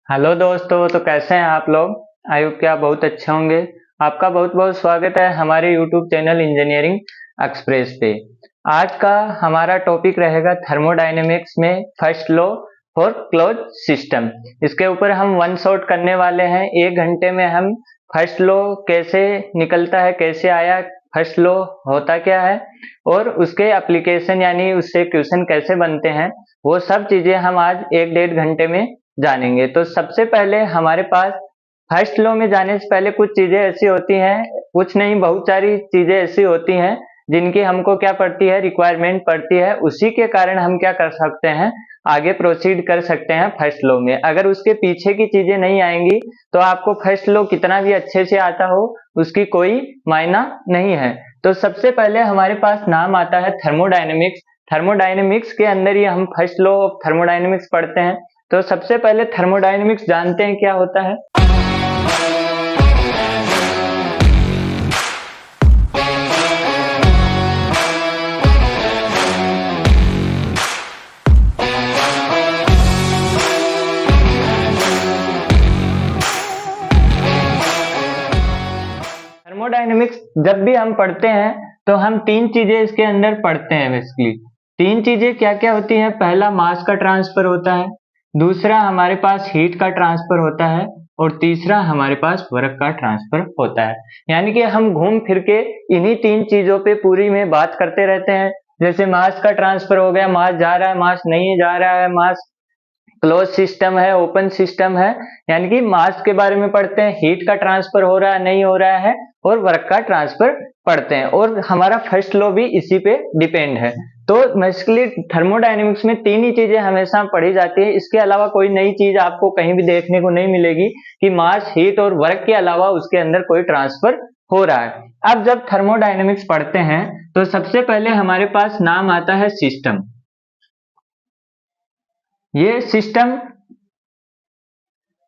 Hello दोस्तों, तो कैसे हैं आप लोग। आई होप कि आप बहुत अच्छे होंगे। आपका बहुत बहुत स्वागत है हमारे यूट्यूब चैनल इंजीनियरिंग एक्सप्रेस पे। आज का हमारा टॉपिक रहेगा थर्मोडायनेमिक्स में first law for close system. इसके ऊपर हम वन शॉट करने वाले हैं। 1 घंटे में हम फर्स्ट लॉ कैसे निकलता है, कैसे आया, फर्स्ट लॉ होता क्या है और उसके एप्लीकेशन यानी उससे क्वेश्चन कैसे बनते हैं, वो सब चीजें हम आज 1 डेढ़ घंटे में जानेंगे। तो सबसे पहले हमारे पास फर्स्ट लॉ में जाने से पहले कुछ चीजें ऐसी होती हैं, कुछ नहीं बहुत सारी चीजें ऐसी होती हैं जिनकी हमको क्या पड़ती है, रिक्वायरमेंट पड़ती है। उसी के कारण हम क्या कर सकते हैं, आगे प्रोसीड कर सकते हैं फर्स्ट लॉ में। अगर उसके पीछे की चीजें नहीं आएंगी तो आपको फर्स्ट लॉ कितना भी अच्छे से आता हो उसकी कोई मायना नहीं है। तो सबसे पहले हमारे पास नाम आता है थर्मोडायनेमिक्स। थर्मोडायनेमिक्स के अंदर ही हम फर्स्ट लॉ ऑफ थर्मोडायनेमिक्स पढ़ते हैं। तो सबसे पहले थर्मोडायनेमिक्स जानते हैं क्या होता है। थर्मोडायनेमिक्स जब भी हम पढ़ते हैं तो हम तीन चीजें इसके अंदर पढ़ते हैं बेसिकली। तीन चीजें क्या क्या होती हैं, पहला मास का ट्रांसफर होता है, दूसरा हमारे पास हीट का ट्रांसफर होता है और तीसरा हमारे पास वर्क का ट्रांसफर होता है। यानी कि हम घूम फिर के इन्हीं तीन चीजों पे पूरी में बात करते रहते हैं। जैसे मास का ट्रांसफर हो गया, मास जा रहा है, मास नहीं जा रहा है, मास क्लोज सिस्टम है, ओपन सिस्टम है, यानी कि मास के बारे में पढ़ते हैं, हीट का ट्रांसफर हो रहा है नहीं हो रहा है, और वर्क का ट्रांसफर पढ़ते हैं। और हमारा फर्स्ट लॉ भी इसी पे डिपेंड है। तो बेसिकली थर्मोडायनेमिक्स में तीन ही चीजें हमेशा पढ़ी जाती है। इसके अलावा कोई नई चीज आपको कहीं भी देखने को नहीं मिलेगी कि मास, हीट और वर्क के अलावा उसके अंदर कोई ट्रांसफर हो रहा है। अब जब थर्मोडायनेमिक्स पढ़ते हैं तो सबसे पहले हमारे पास नाम आता है सिस्टम। ये सिस्टम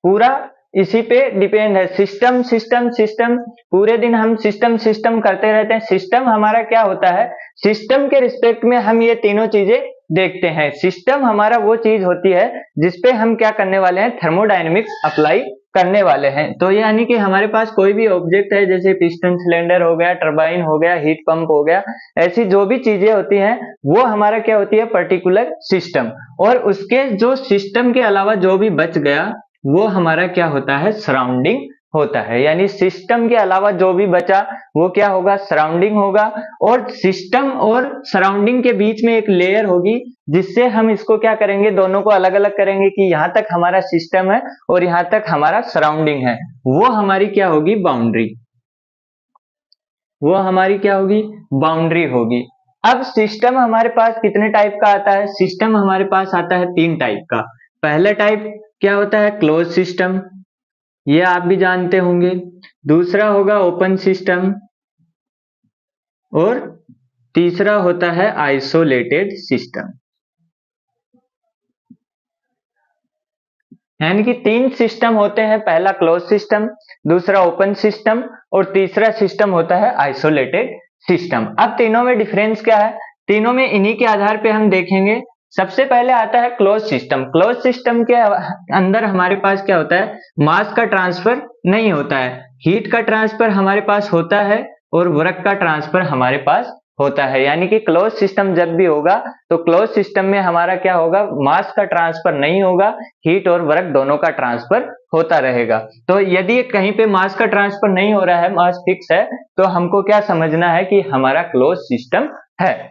पूरा इसी पे डिपेंड है। सिस्टम सिस्टम सिस्टम, पूरे दिन हम सिस्टम सिस्टम करते रहते हैं। सिस्टम हमारा क्या होता है, सिस्टम के रिस्पेक्ट में हम ये तीनों चीजें देखते हैं। सिस्टम हमारा वो चीज होती है जिसपे हम क्या करने वाले हैं, थर्मोडायनेमिक्स अप्लाई करने वाले हैं। तो यानी कि हमारे पास कोई भी ऑब्जेक्ट है, जैसे पिस्टन सिलेंडर हो गया, टरबाइन हो गया, हीट पंप हो गया, ऐसी जो भी चीजें होती हैं वो हमारा क्या होती है, पर्टिकुलर सिस्टम। और उसके जो सिस्टम के अलावा जो भी बच गया वो हमारा क्या होता है, सराउंडिंग होता है। यानी सिस्टम के अलावा जो भी बचा वो क्या होगा, सराउंडिंग होगा। और सिस्टम और सराउंडिंग के बीच में एक लेयर होगी जिससे हम इसको क्या करेंगे, दोनों को अलग अलग करेंगे कि यहां तक हमारा सिस्टम है और यहां तक हमारा सराउंडिंग है। वो हमारी क्या होगी, बाउंड्री। वो हमारी क्या होगी, बाउंड्री होगी। अब सिस्टम हमारे पास कितने टाइप का आता है, सिस्टम हमारे पास आता है 3 टाइप का। पहला टाइप क्या होता है, क्लोज सिस्टम, ये आप भी जानते होंगे। दूसरा होगा ओपन सिस्टम और तीसरा होता है आइसोलेटेड सिस्टम। यानी कि 3 सिस्टम होते हैं, पहला क्लोज सिस्टम, दूसरा ओपन सिस्टम और तीसरा सिस्टम होता है आइसोलेटेड सिस्टम। अब तीनों में डिफरेंस क्या है, तीनों में इन्हीं के आधार पे हम देखेंगे। सबसे पहले आता है क्लोज सिस्टम। क्लोज सिस्टम के अंदर हमारे पास क्या होता है, मास का ट्रांसफर नहीं होता है, हीट का ट्रांसफर हमारे पास होता है और वर्क का ट्रांसफर हमारे पास होता है। यानी कि क्लोज सिस्टम जब भी होगा तो क्लोज सिस्टम में हमारा क्या होगा, मास का ट्रांसफर नहीं होगा, हीट और वर्क दोनों का ट्रांसफर होता रहेगा। तो यदि कहीं पे मास का ट्रांसफर नहीं हो रहा है, मास फिक्स है, तो हमको क्या समझना है कि हमारा क्लोज सिस्टम है।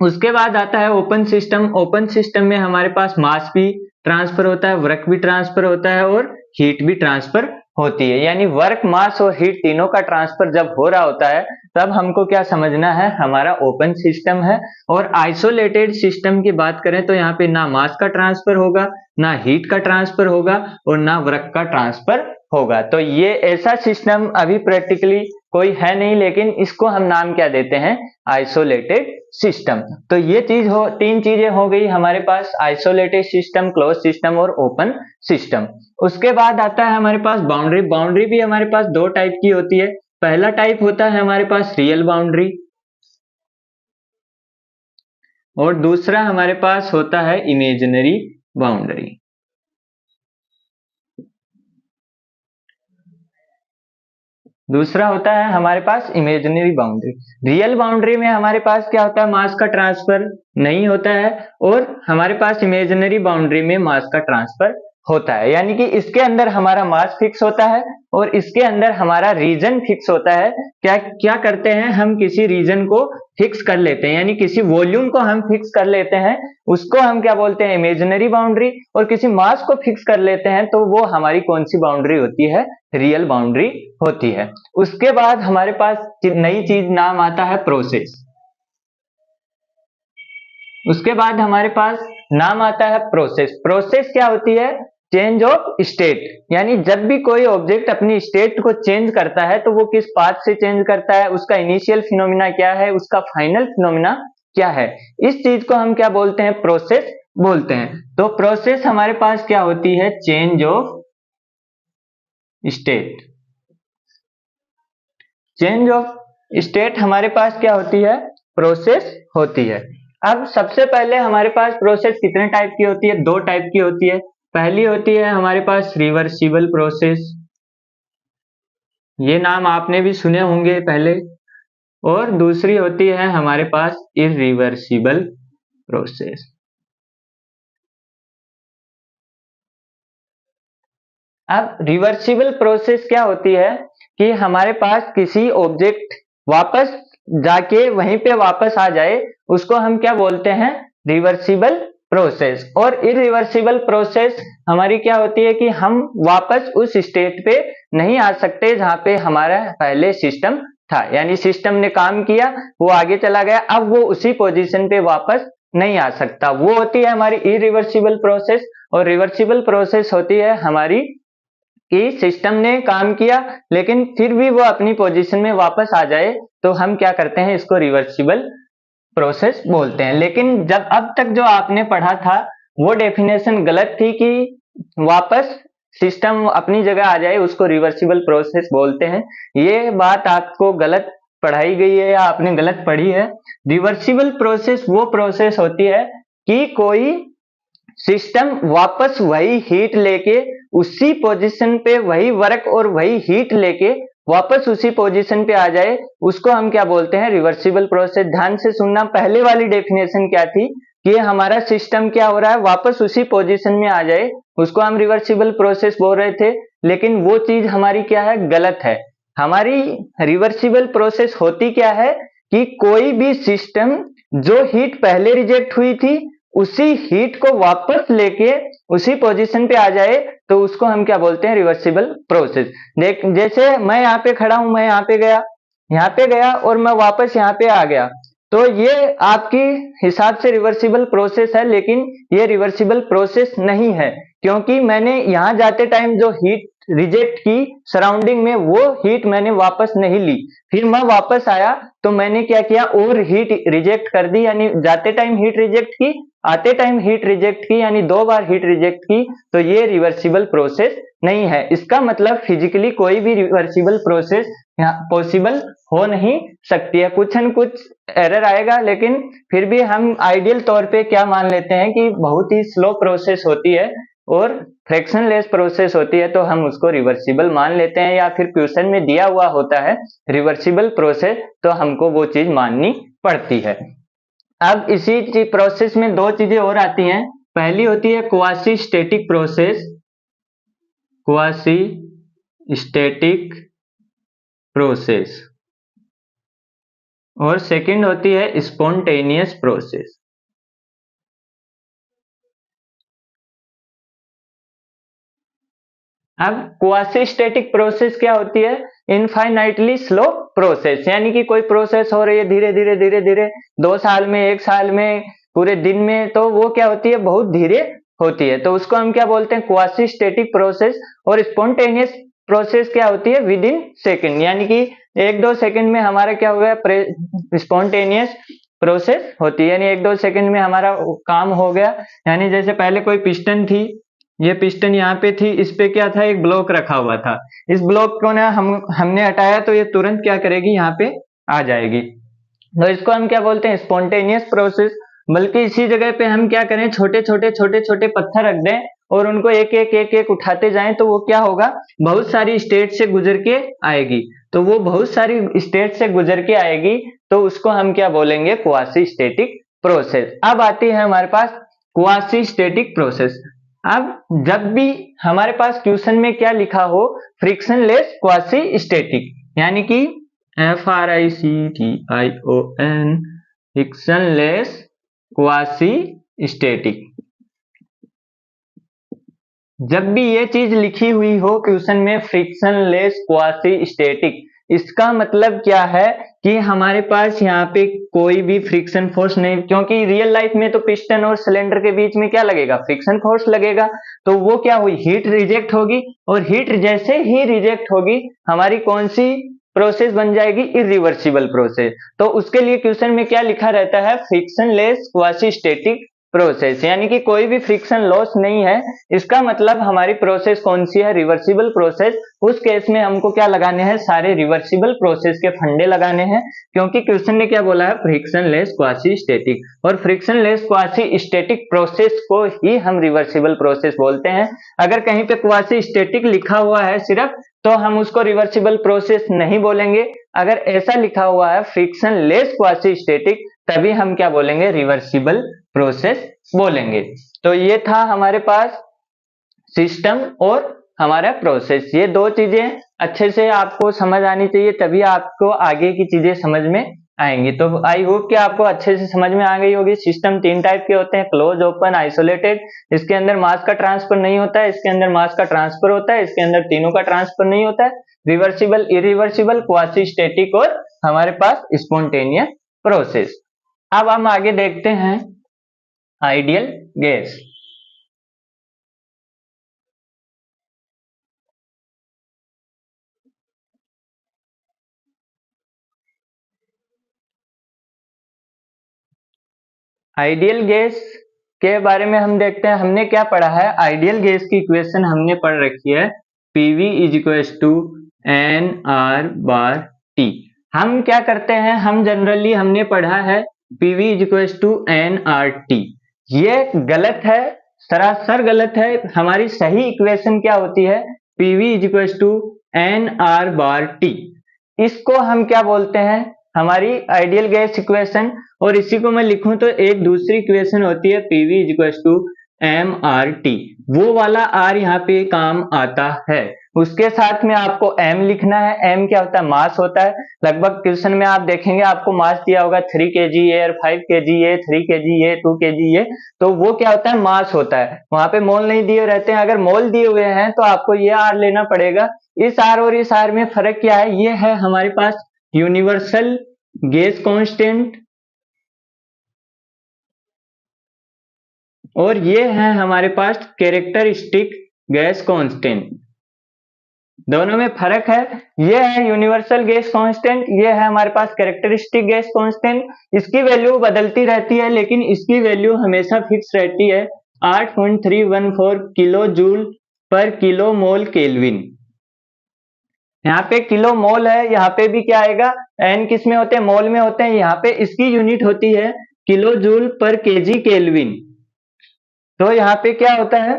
उसके बाद आता है ओपन सिस्टम। ओपन सिस्टम में हमारे पास मास भी ट्रांसफर होता है, वर्क भी ट्रांसफर होता है और हीट भी ट्रांसफर होती है। यानी वर्क, मास और हीट तीनों का ट्रांसफर जब हो रहा होता है तब हमको क्या समझना है, हमारा ओपन सिस्टम है। और आइसोलेटेड सिस्टम की बात करें तो यहाँ पे ना मास का ट्रांसफर होगा, ना हीट का ट्रांसफर होगा और ना वर्क का ट्रांसफर होगा। तो ये ऐसा सिस्टम अभी प्रैक्टिकली कोई है नहीं, लेकिन इसको हम नाम क्या देते हैं, आइसोलेटेड सिस्टम। तो ये तीन चीजें हो गई हमारे पास, आइसोलेटेड सिस्टम, क्लोज सिस्टम और ओपन सिस्टम। उसके बाद आता है हमारे पास बाउंड्री। बाउंड्री भी हमारे पास 2 टाइप की होती है। पहला टाइप होता है हमारे पास रियल बाउंड्री और दूसरा हमारे पास होता है इमेजिनरी बाउंड्री। दूसरा होता है हमारे पास इमेजिनरी बाउंड्री। रियल बाउंड्री में हमारे पास क्या होता है, मास का ट्रांसफर नहीं होता है, और हमारे पास इमेजिनरी बाउंड्री में मास का ट्रांसफर होता है। यानी कि इसके अंदर हमारा मास फिक्स होता है और इसके अंदर हमारा रीजन फिक्स होता है। क्या क्या करते हैं, हम किसी रीजन को फिक्स कर लेते हैं, यानी किसी वॉल्यूम को हम फिक्स कर लेते हैं, उसको हम क्या बोलते हैं, इमेजिनरी बाउंड्री। और किसी मास को फिक्स कर लेते हैं तो वो हमारी कौन सी बाउंड्री होती है, रियल बाउंड्री होती है। उसके बाद हमारे पास नई चीज नाम आता है प्रोसेस। उसके बाद हमारे पास नाम आता है प्रोसेस। प्रोसेस क्या होती है, चेंज ऑफ स्टेट। यानी जब भी कोई ऑब्जेक्ट अपनी स्टेट को चेंज करता है तो वो किस पाथ से चेंज करता है, उसका इनिशियल फिनोमिना क्या है, उसका फाइनल फिनोमिना क्या है, इस चीज को हम क्या बोलते हैं, प्रोसेस बोलते हैं। तो प्रोसेस हमारे पास क्या होती है, change of state. Change of state हमारे पास क्या होती है, प्रोसेस होती है। अब सबसे पहले हमारे पास प्रोसेस कितने टाइप की होती है, दो टाइप की होती है। पहली होती है हमारे पास रिवर्सिबल प्रोसेस, ये नाम आपने भी सुने होंगे पहले। और दूसरी होती है हमारे पास इरिवर्सिबल प्रोसेस। अब रिवर्सिबल प्रोसेस क्या होती है कि हमारे पास किसी ऑब्जेक्ट वापस जाके वहीं पे वापस आ जाए, उसको हम क्या बोलते हैं, रिवर्सिबल प्रोसेस। और इरिवर्सिबल प्रोसेस हमारी क्या होती है कि हम वापस उस स्टेट पे नहीं आ सकते जहां पे हमारा पहले सिस्टम था। यानी सिस्टम ने काम किया, वो आगे चला गया, अब वो उसी पोजीशन पे वापस नहीं आ सकता, वो होती है हमारी इरिवर्सिबल प्रोसेस। और रिवर्सिबल प्रोसेस होती है हमारी कि सिस्टम ने काम किया लेकिन फिर भी वो अपनी पोजीशन में वापस आ जाए, तो हम क्या करते हैं, इसको रिवर्सिबल प्रोसेस बोलते हैं। लेकिन जब अब तक जो आपने पढ़ा था वो डेफिनेशन गलत थी कि वापस सिस्टम अपनी जगह आ जाए उसको रिवर्सिबल प्रोसेस बोलते हैं। ये बात आपको गलत पढ़ाई गई है या आपने गलत पढ़ी है। रिवर्सिबल प्रोसेस वो प्रोसेस होती है कि कोई सिस्टम वापस वही हीट लेके उसी पोजीशन पे वही वर्क और वही हीट लेके वापस उसी पोजीशन पे आ जाए, उसको हम क्या बोलते हैं, रिवर्सिबल प्रोसेस। ध्यान से सुनना, पहले वाली डेफिनेशन क्या थी कि हमारा सिस्टम क्या हो रहा है, वापस उसी पोजीशन में आ जाए, उसको हम रिवर्सिबल प्रोसेस बोल रहे थे। लेकिन वो चीज हमारी क्या है, गलत है। हमारी रिवर्सिबल प्रोसेस होती क्या है कि कोई भी सिस्टम जो हीट पहले रिजेक्ट हुई थी उसी हीट को वापस लेके उसी पोजीशन पे आ जाए, तो उसको हम क्या बोलते हैं, रिवर्सिबल प्रोसेस। देख, जैसे मैं यहाँ पे खड़ा हूं, मैं यहाँ पे गया और मैं वापस यहाँ पे आ गया, तो ये आपकी हिसाब से रिवर्सिबल प्रोसेस है, लेकिन ये रिवर्सिबल प्रोसेस नहीं है, क्योंकि मैंने यहाँ जाते टाइम जो हीट रिजेक्ट की सराउंडिंग में, वो हीट मैंने वापस नहीं ली। फिर मैं वापस आया तो मैंने क्या किया, और हीट रिजेक्ट कर दी, यानी जाते टाइम हीट रिजेक्ट की, आते टाइम हीट रिजेक्ट की, यानी दो बार हीट रिजेक्ट की। तो ये रिवर्सिबल प्रोसेस नहीं है। इसका मतलब फिजिकली कोई भी रिवर्सिबल प्रोसेस यहाँ पॉसिबल हो नहीं सकती है। कुछ न कुछ एरर आएगा, लेकिन फिर भी हम आइडियल तौर पे क्या मान लेते हैं कि बहुत ही स्लो प्रोसेस होती है और फ्रैक्शनलेस प्रोसेस होती है, तो हम उसको रिवर्सिबल मान लेते हैं। या फिर क्वेश्चन में दिया हुआ होता है रिवर्सिबल प्रोसेस, तो हमको वो चीज माननी पड़ती है। अब इसी प्रोसेस में दो चीजें और आती हैं। पहली होती है quasi static process, quasi static process, और सेकंड होती है स्पॉन्टेनियस प्रोसेस। अब क्वासी स्टैटिक प्रोसेस क्या होती है, इनफाइनाइटली स्लो प्रोसेस। यानी कि कोई प्रोसेस हो रही है धीरे धीरे धीरे धीरे, 2 साल में, 1 साल में, पूरे दिन में, तो वो क्या होती है, बहुत धीरे होती है, तो उसको हम क्या बोलते हैं, क्वासी स्टैटिक प्रोसेस। और स्पॉन्टेनियस प्रोसेस क्या होती है, विद इन सेकेंड, यानी कि 1-2 सेकंड में हमारा क्या हो गया, स्पॉन्टेनियस प्रोसेस होती है, यानी 1-2 सेकंड में हमारा काम हो गया। यानी जैसे पहले कोई पिस्टन थी, ये पिस्टन यहाँ पे थी, इस पे क्या था, एक ब्लॉक रखा हुआ था, इस ब्लॉक को ना हमने हटाया तो ये तुरंत क्या करेगी, यहाँ पे आ जाएगी। तो इसको हम क्या बोलते हैं, स्पॉन्टेनियस प्रोसेस। बल्कि इसी जगह पे हम क्या करें, छोटे छोटे पत्थर रख दें और उनको एक एक उठाते जाएं, तो वो क्या होगा, बहुत सारी स्टेट से गुजर के आएगी। तो वो बहुत सारी स्टेट से गुजर के आएगी, तो उसको हम क्या बोलेंगे, क्वासी स्टेटिक प्रोसेस। अब आती है हमारे पास क्वासी स्टेटिक प्रोसेस। अब जब भी हमारे पास क्वेश्चन में क्या लिखा हो, फ्रिक्शनलेस क्वासी स्टेटिक, यानी कि FRICTION फ्रिक्शनलेस क्वासी स्टेटिक, जब भी ये चीज लिखी हुई हो क्वेश्चन में फ्रिक्शनलेस क्वासी स्टेटिक, इसका मतलब क्या है कि हमारे पास यहाँ पे कोई भी फ्रिक्शन फोर्स नहीं, क्योंकि रियल लाइफ में तो पिस्टन और सिलेंडर के बीच में क्या लगेगा, फ्रिक्शन फोर्स लगेगा। तो वो क्या हुई, हीट रिजेक्ट होगी, और हीट जैसे ही रिजेक्ट होगी हमारी कौन सी प्रोसेस बन जाएगी, इरिवर्सिबल प्रोसेस। तो उसके लिए क्वेश्चन में क्या लिखा रहता है, फ्रिक्शनलेस क्वासी स्टेटिक प्रोसेस, यानी कि कोई भी फ्रिक्शन लॉस नहीं है। इसका मतलब हमारी प्रोसेस कौन सी है, रिवर्सिबल प्रोसेस। उस केस में हमको क्या लगाने हैं, सारे रिवर्सिबल प्रोसेस के फंडे लगाने हैं, क्योंकि क्वेश्चन ने क्या बोला है, फ्रिक्शनलेस क्वासी स्टेटिक, और फ्रिक्शनलेस क्वासी स्टेटिक प्रोसेस को ही हम रिवर्सिबल प्रोसेस बोलते हैं। अगर कहीं पे क्वासी स्टेटिक लिखा हुआ है सिर्फ, तो हम उसको रिवर्सिबल प्रोसेस नहीं बोलेंगे। अगर ऐसा लिखा हुआ है फ्रिक्शनलेस क्वासी स्टेटिक, तभी हम क्या बोलेंगे, रिवर्सिबल प्रोसेस बोलेंगे। तो ये था हमारे पास सिस्टम और हमारा प्रोसेस, ये दो चीजें अच्छे से आपको समझ आनी चाहिए, तभी आपको आगे की चीजें समझ में आएंगी। तो आई होप कि आपको अच्छे से समझ में आ गई होगी। सिस्टम तीन टाइप के होते हैं, क्लोज, ओपन, आइसोलेटेड। इसके अंदर मास का ट्रांसफर नहीं होता है, इसके अंदर मास का ट्रांसफर होता है, इसके अंदर तीनों का ट्रांसफर नहीं होता है, रिवर्सिबल, इरिवर्सिबल, क्वासी स्टेटिक और हमारे पास स्पॉन्टेनियस प्रोसेस। अब हम आगे देखते हैं आइडियल गैस। आइडियल गैस के बारे में हम देखते हैं, हमने क्या पढ़ा है, आइडियल गैस की इक्वेशन हमने पढ़ रखी है, PV is equals to NR bar T। हम क्या करते हैं, हम जनरली हमने पढ़ा है PV is equals to NRT। ये गलत है, सरासर गलत है। हमारी सही इक्वेशन क्या होती है, PV is equals to NR bar T। इसको हम क्या बोलते हैं, हमारी आइडियल गैस इक्वेशन। और इसी को मैं लिखूं तो एक दूसरी इक्वेशन होती है PV is equal to MRT, वो वाला R यहाँ पे काम आता है। उसके साथ में आपको M लिखना है। M क्या होता है, मास होता है। लगभग क्वेश्चन में आप देखेंगे आपको मास दिया होगा 3 kg और 5 kg 3 kg 2 kg, तो वो क्या होता है, मास होता है। वहां पे मोल नहीं दिए रहते हैं। अगर मोल दिए हुए हैं तो आपको ये R लेना पड़ेगा। इस R और इस R में फर्क क्या है, ये है हमारे पास यूनिवर्सल गैस कांस्टेंट, और ये है हमारे पास कैरेक्टरिस्टिक गैस कांस्टेंट। दोनों में फर्क है, ये है यूनिवर्सल गैस कांस्टेंट, ये है हमारे पास कैरेक्टरिस्टिक गैस कांस्टेंट। इसकी वैल्यू बदलती रहती है, लेकिन इसकी वैल्यू हमेशा फिक्स रहती है, 8.314 किलो जूल पर किलो मोल केल्विन। यहाँ पे किलो मोल है, यहाँ पे भी क्या आएगा, एन किस में होते हैं, मोल में होते हैं। यहाँ पे इसकी यूनिट होती है किलो जूल पर केजी केल्विन। तो यहाँ पे क्या होता है,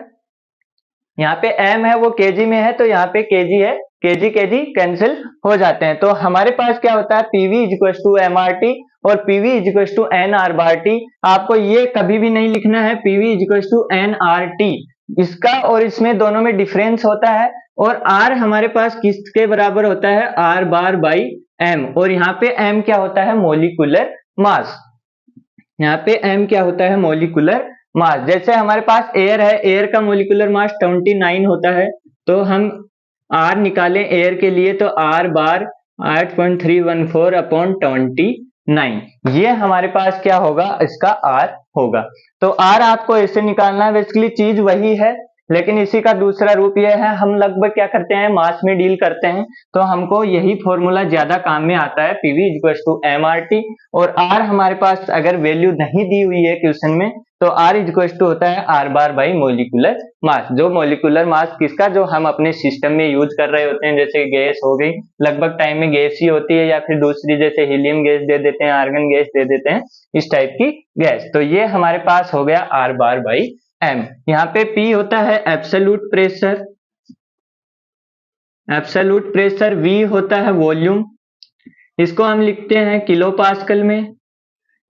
यहाँ पे एम है वो केजी में है, तो यहाँ पे केजी है, केजी केजी कैंसिल हो जाते हैं। तो हमारे पास क्या होता है, PV is equal to MRT और PV is equal to NR bar T. आपको ये कभी भी नहीं लिखना है PV is equal to NRT, इसका और इसमें दोनों में डिफरेंस होता है। और R हमारे पास किसके बराबर होता है, R बार बाई M, और यहाँ पे M क्या होता है, मोलिकुलर मास। यहाँ पे M क्या होता है, मोलिकुलर मास। जैसे हमारे पास एयर है, एयर का मोलिकुलर मास 29 होता है, तो हम R निकालें एयर के लिए तो R बार 8.314 अपॉन 29, ये हमारे पास क्या होगा, इसका R होगा। तो R आपको ऐसे निकालना है, बेसिकली चीज वही है, लेकिन इसी का दूसरा रूप यह है, हम लगभग क्या करते हैं, मास में डील करते हैं, तो हमको यही फॉर्मूला ज्यादा काम में आता है, PV इक्वल टू MRT। और R हमारे पास अगर वैल्यू नहीं दी हुई है क्वेश्चन में, तो R इक्वल टू होता है R bar by molecular mass. जो मोलिकुलर मास किसका, जो हम अपने सिस्टम में यूज कर रहे होते हैं, जैसे गैस हो गई, लगभग टाइम में गैस ही होती है, या फिर दूसरी जैसे हीलियम गैस दे देते हैं, आर्गन गैस दे देते हैं, इस टाइप की गैस। तो ये हमारे पास हो गया R बार बाई M। यहाँ पे P होता है absolute pressure, absolute pressure V होता है वॉल्यूम, इसको हम लिखते हैं किलो पास्कल में,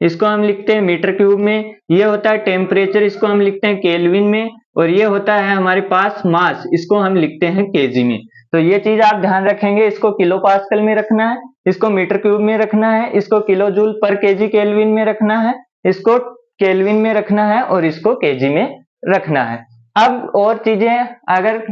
इसको हम लिखते हैं मीटर क्यूब में। ये होता है टेम्परेचर, इसको हम लिखते हैं केल्विन में। और ये होता है हमारे पास मास, इसको हम लिखते हैं केजी में। तो ये चीज आप ध्यान रखेंगे, इसको किलो पास्कल में रखना है, इसको मीटर क्यूब में रखना है, इसको किलो जूल पर केजी केल्विन में रखना है, इसको केल्विन में रखना है और इसको केजी में रखना है। अब और चीजें अगर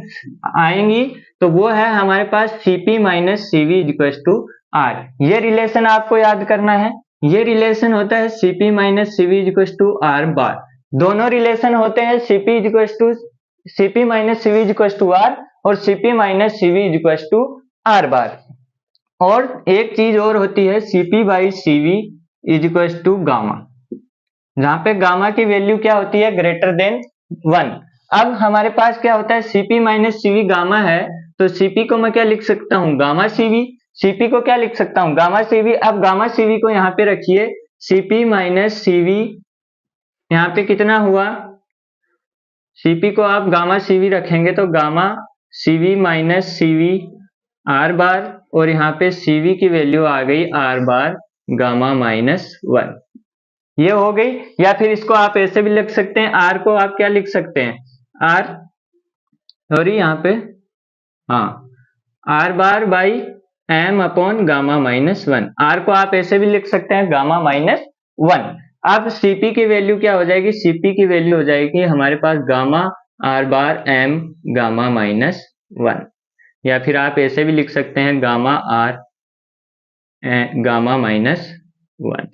आएंगी तो वो है हमारे पास Cp minus CV equal to R। ये रिलेशन आपको याद करना है, ये रिलेशन होता है Cp minus CV equal to R bar. दोनों रिलेशन होते हैं Cp minus CV equal to R और Cp minus CV equal to R bar. और एक चीज और होती है Cp by CV equal to gamma, जहां पे गामा की वैल्यू क्या होती है ग्रेटर देन 1। अब हमारे पास क्या होता है Cp माइनस CV गामा है, तो Cp को मैं क्या लिख सकता हूं गामा CV, Cp को क्या लिख सकता हूं गामा CV। अब गामा CV को यहाँ पे रखिए, Cp माइनस CV यहाँ पे कितना हुआ, Cp को आप गामा CV रखेंगे तो gamma CV minus CV R bar, और यहाँ पे CV की वैल्यू आ गई R बार गामा माइनस 1। ये हो गई। या फिर इसको आप ऐसे भी लिख सकते हैं, R को आप क्या लिख सकते हैं R, सॉरी यहाँ पे हाँ R bar by M upon gamma minus 1। R को आप ऐसे भी लिख सकते हैं गामा माइनस 1। अब Cp की वैल्यू क्या हो जाएगी, Cp की वैल्यू हो जाएगी हमारे पास गामा R बार M गामा माइनस 1, या फिर आप ऐसे भी लिख सकते हैं गामा R गामा माइनस 1।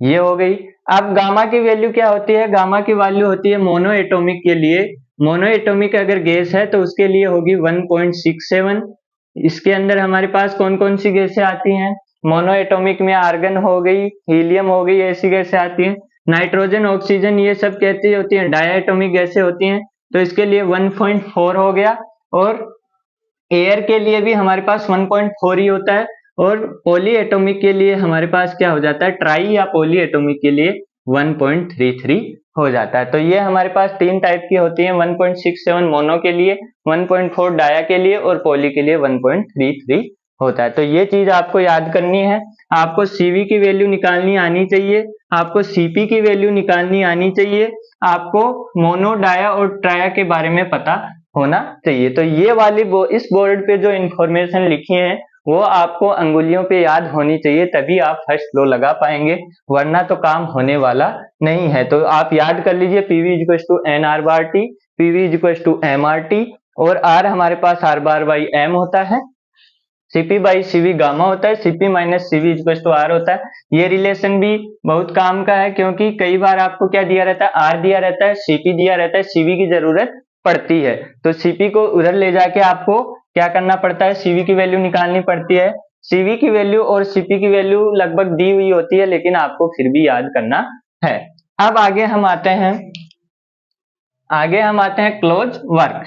ये हो गई। अब गामा की वैल्यू क्या होती है, गामा की वैल्यू होती है मोनो एटॉमिक के लिए, मोनो एटॉमिक अगर गैस है तो उसके लिए होगी 1.67। इसके अंदर हमारे पास कौन कौन सी गैसें आती हैं, मोनो एटॉमिक में आर्गन हो गई, हीलियम हो गई, ऐसी गैसें आती हैं। नाइट्रोजन ऑक्सीजन ये सब कहती होती हैं डायटोमिक गैसें होती हैं, तो इसके लिए 1.4 हो गया। और एयर के लिए भी हमारे पास 1.4 ही होता है। और पॉली एटॉमिक के लिए हमारे पास क्या हो जाता है, ट्राई या पॉली एटॉमिक के लिए 1.33 हो जाता है। तो ये हमारे पास तीन टाइप की होती है, 1.67 मोनो के लिए, 1.4 डाया के लिए और पॉली के लिए 1.33 होता है। तो ये चीज आपको याद करनी है। आपको CV की वैल्यू निकालनी आनी चाहिए, आपको CP की वैल्यू निकालनी आनी चाहिए, आपको मोनो डाया और ट्राया के बारे में पता होना चाहिए। तो ये वाली इस बोर्ड पे जो इंफॉर्मेशन लिखी है वो आपको अंगुलियों पे याद होनी चाहिए, तभी आप फर्स्ट लो लगा पाएंगे, वरना तो काम होने वाला नहीं है। तो आप याद कर लीजिए PV equal to NR bar T, PV equal to MRT, और R हमारे पास R बार बाई M होता है, Cp बाई CV गामा होता है, Cp minus CV equal to R होता है। ये रिलेशन भी बहुत काम का है, क्योंकि कई बार आपको क्या दिया रहता है, R दिया रहता है, Cp दिया रहता है, CV की जरूरत पड़ती है, तो Cp को उधर ले जाके आपको क्या करना पड़ता है, CV की वैल्यू निकालनी पड़ती है। CV की वैल्यू और Cp की वैल्यू लगभग दी हुई होती है, लेकिन आपको फिर भी याद करना है। अब आगे हम आते हैं close work.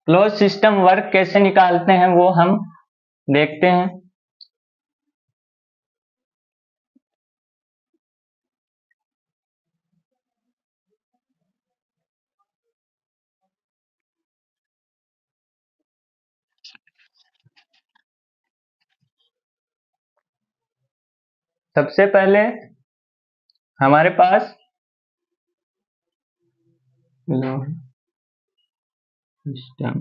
Close system work कैसे निकालते हैं वो हम देखते हैं। सबसे पहले हमारे पास सिस्टम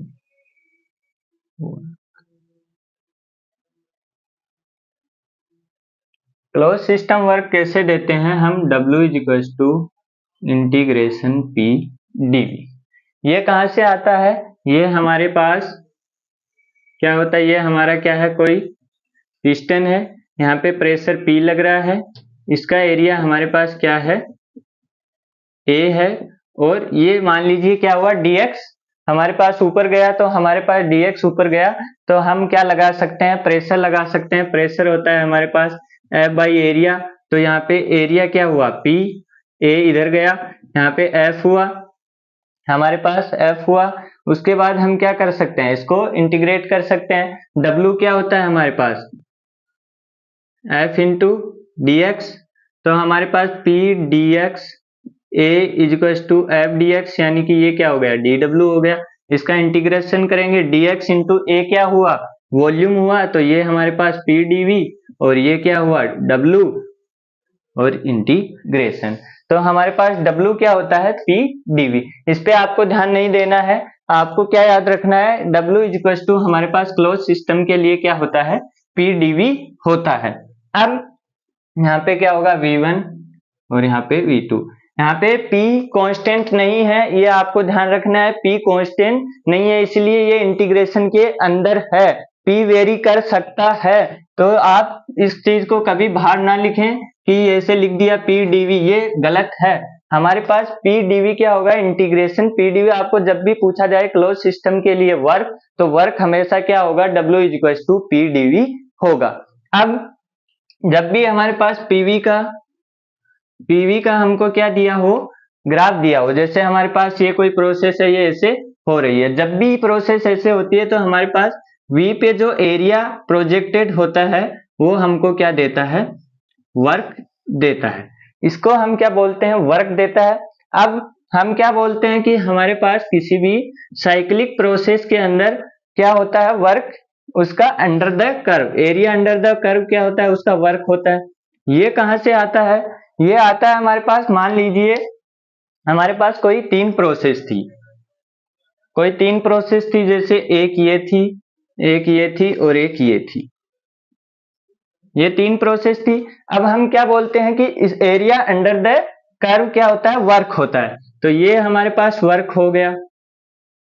क्लोज सिस्टम वर्क कैसे देते हैं हम, W is equal to integration P dV। ये कहां से आता है, ये हमारे पास क्या होता है, ये हमारा क्या है, कोई पिस्टन है, यहाँ पे प्रेशर P लग रहा है, इसका एरिया हमारे पास क्या है A है, और ये मान लीजिए क्या हुआ dx हमारे पास ऊपर गया, तो हमारे पास dx ऊपर गया तो हम क्या लगा सकते हैं, प्रेशर लगा सकते हैं। प्रेशर होता है हमारे पास F बाई एरिया, तो यहाँ पे एरिया क्या हुआ P, A इधर गया, यहाँ पे F हुआ, हमारे पास F हुआ। उसके बाद हम क्या कर सकते हैं, इसको इंटीग्रेट कर सकते हैं। W क्या होता है हमारे पास F इंटू dx, तो हमारे पास P dx A is equal to F dx, यानी कि ये क्या हो गया dW हो गया। इसका इंटीग्रेशन करेंगे dx इंटू ए क्या हुआ, वॉल्यूम हुआ, तो ये हमारे पास p dv, और ये क्या हुआ w, और इंटीग्रेशन, तो हमारे पास w क्या होता है p dv। इस पे आपको ध्यान नहीं देना है, आपको क्या याद रखना है, w इक्वल टू हमारे पास क्लोज सिस्टम के लिए क्या होता है, p dv होता है। अब यहाँ पे क्या होगा v1 और यहाँ पे v2, यहाँ पे p कांस्टेंट नहीं है, ये आपको ध्यान रखना है, p कांस्टेंट नहीं है, इसलिए ये इंटीग्रेशन के अंदर है, p वेरी कर सकता है, तो आप इस चीज को कभी बाहर ना लिखें कि ऐसे लिख दिया p dv, ये गलत है। हमारे पास p dv क्या होगा, इंटीग्रेशन p dv। आपको जब भी पूछा जाए क्लोज सिस्टम के लिए वर्क, तो वर्क हमेशा क्या होगा, w equal to p dv होगा। अब जब भी हमारे पास पीवी का हमको क्या दिया हो, ग्राफ दिया हो, जैसे हमारे पास ये कोई प्रोसेस है, ये ऐसे हो रही है, जब भी प्रोसेस ऐसे होती है तो हमारे पास वी पे जो एरिया प्रोजेक्टेड होता है वो हमको क्या देता है, वर्क देता है, इसको हम क्या बोलते हैं, वर्क देता है। अब हम क्या बोलते हैं कि हमारे पास किसी भी साइक्लिक प्रोसेस के अंदर क्या होता है, वर्क, उसका under the curve, area under the curve क्या होता है, उसका वर्क होता है। ये कहां से आता है, ये आता है हमारे पास, मान लीजिए हमारे पास कोई तीन प्रोसेस थी, जैसे एक ये थी, एक ये थी, और एक ये थी, ये तीन प्रोसेस थी। अब हम क्या बोलते हैं कि इस एरिया अंडर द कर्व क्या होता है, वर्क होता है, तो ये हमारे पास वर्क हो गया।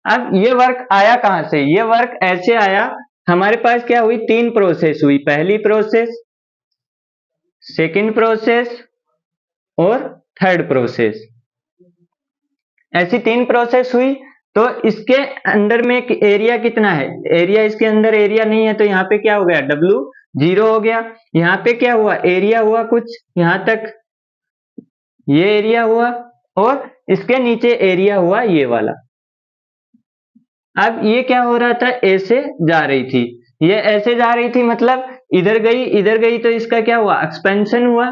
अब ये वर्क आया कहां से, ये वर्क ऐसे आया, हमारे पास क्या हुई, तीन प्रोसेस हुई, पहली प्रोसेस, सेकंड प्रोसेस और थर्ड प्रोसेस, ऐसी तीन प्रोसेस हुई, तो इसके अंदर में एरिया कितना है, एरिया इसके अंदर एरिया नहीं है, तो यहाँ पे क्या हो गया, W 0 हो गया। यहाँ पे क्या हुआ, एरिया हुआ कुछ यहाँ तक, ये एरिया हुआ, और इसके नीचे एरिया हुआ ये वाला। अब ये क्या हो रहा था, ऐसे जा रही थी, ये ऐसे जा रही थी, मतलब इधर गई तो इसका क्या हुआ, एक्सपेंशन हुआ,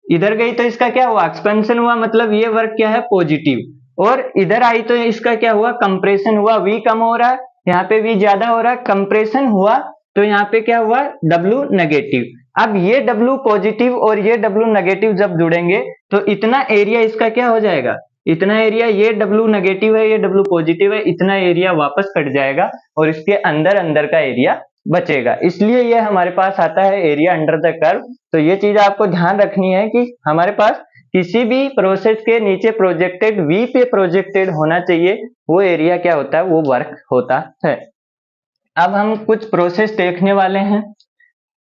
इधर गई तो इसका क्या हुआ, एक्सपेंशन हुआ, मतलब ये वर्क क्या है, पॉजिटिव, और इधर आई तो इसका क्या हुआ, कंप्रेशन हुआ, V कम हो रहा है, यहाँ पे V ज्यादा हो रहा है, कंप्रेशन हुआ, तो यहाँ पे क्या हुआ, W नेगेटिव। अब ये W पॉजिटिव और ये W नेगेटिव जब जुड़ेंगे तो इतना एरिया इसका क्या हो जाएगा, इतना एरिया, ये W नेगेटिव है, ये W पॉजिटिव है, इतना एरिया वापस कट जाएगा और इसके अंदर अंदर का एरिया बचेगा, इसलिए ये हमारे पास आता है एरिया अंडर द कर्व। तो ये चीज आपको ध्यान रखनी है कि हमारे पास किसी भी प्रोसेस के नीचे प्रोजेक्टेड, V पे प्रोजेक्टेड होना चाहिए, वो एरिया क्या होता है, वो वर्क होता है। अब हम कुछ प्रोसेस देखने वाले हैं,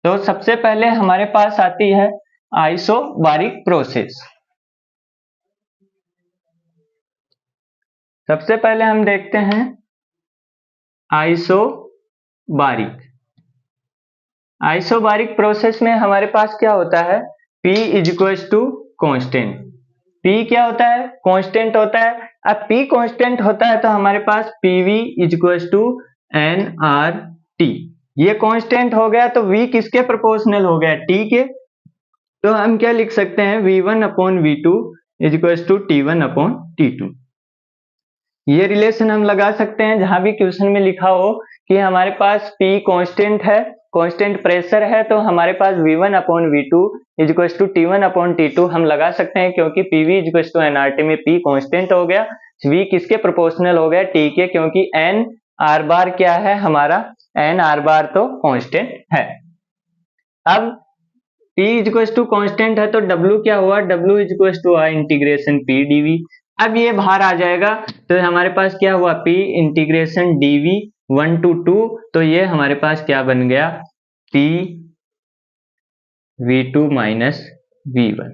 तो सबसे पहले हमारे पास आती है आइसोबारिक प्रोसेस। सबसे पहले हम देखते हैं आइसोबारिक प्रोसेस में हमारे पास क्या होता है, P is equal to constant, P क्या होता है, कांस्टेंट होता है। अब P कांस्टेंट होता है तो हमारे पास PV is equal to nRT, ये कांस्टेंट हो गया, तो V किसके प्रोपोर्शनल हो गया, T के, तो हम क्या लिख सकते हैं, V1 upon V2 is equal to T1 upon T2। ये रिलेशन हम लगा सकते हैं जहां भी क्वेश्चन में लिखा हो कि हमारे पास P कांस्टेंट है, कांस्टेंट प्रेशर है, तो हमारे पास V1 upon V2 is equal to T1 upon T2 हम लगा सकते हैं, क्योंकि PV is equal to nRT में P कांस्टेंट हो गया, V किसके प्रोपोर्शनल हो गया, T के, क्योंकि n R बार क्या है हमारा, n R बार तो कांस्टेंट है। अब P is equal to constant है तो W क्या हुआ, W is equal to integration P dV। अब ये बाहर आ जाएगा तो हमारे पास क्या हुआ, P इंटीग्रेशन dV 1 to 2, तो ये हमारे पास क्या बन गया, P V2 माइनस V1।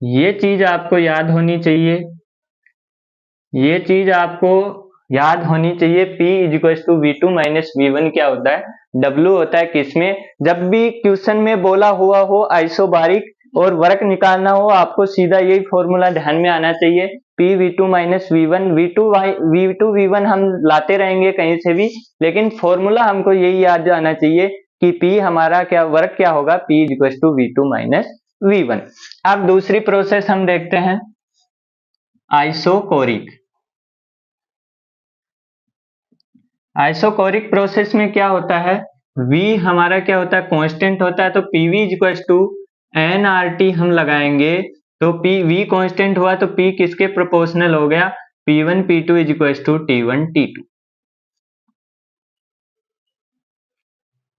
ये चीज आपको याद होनी चाहिए, ये चीज आपको याद होनी चाहिए, P is equal to V2 minus V1 क्या होता है, W होता है किसमें, जब भी क्वेश्चन में बोला हुआ हो आइसोबारिक और वर्क निकालना हो, आपको सीधा यही फॉर्मूला ध्यान में आना चाहिए, P V2 minus V1, V2 V1 हम लाते रहेंगे कहीं से भी, लेकिन फॉर्मूला हमको यही याद आना चाहिए कि P हमारा क्या वर्क क्या होगा, P is equal to V2 minus V1। अब दूसरी प्रोसेस हम देखते हैं आइसोकोरिक। आइसोकोरिक प्रोसेस में क्या होता है, V हमारा क्या होता है, कांस्टेंट होता है, तो PV इक्वल्स टू nRT हम लगाएंगे, तो V कांस्टेंट हुआ तो P किसके प्रोपोर्शनल हो गया, P1 P2 equals to T1 T2।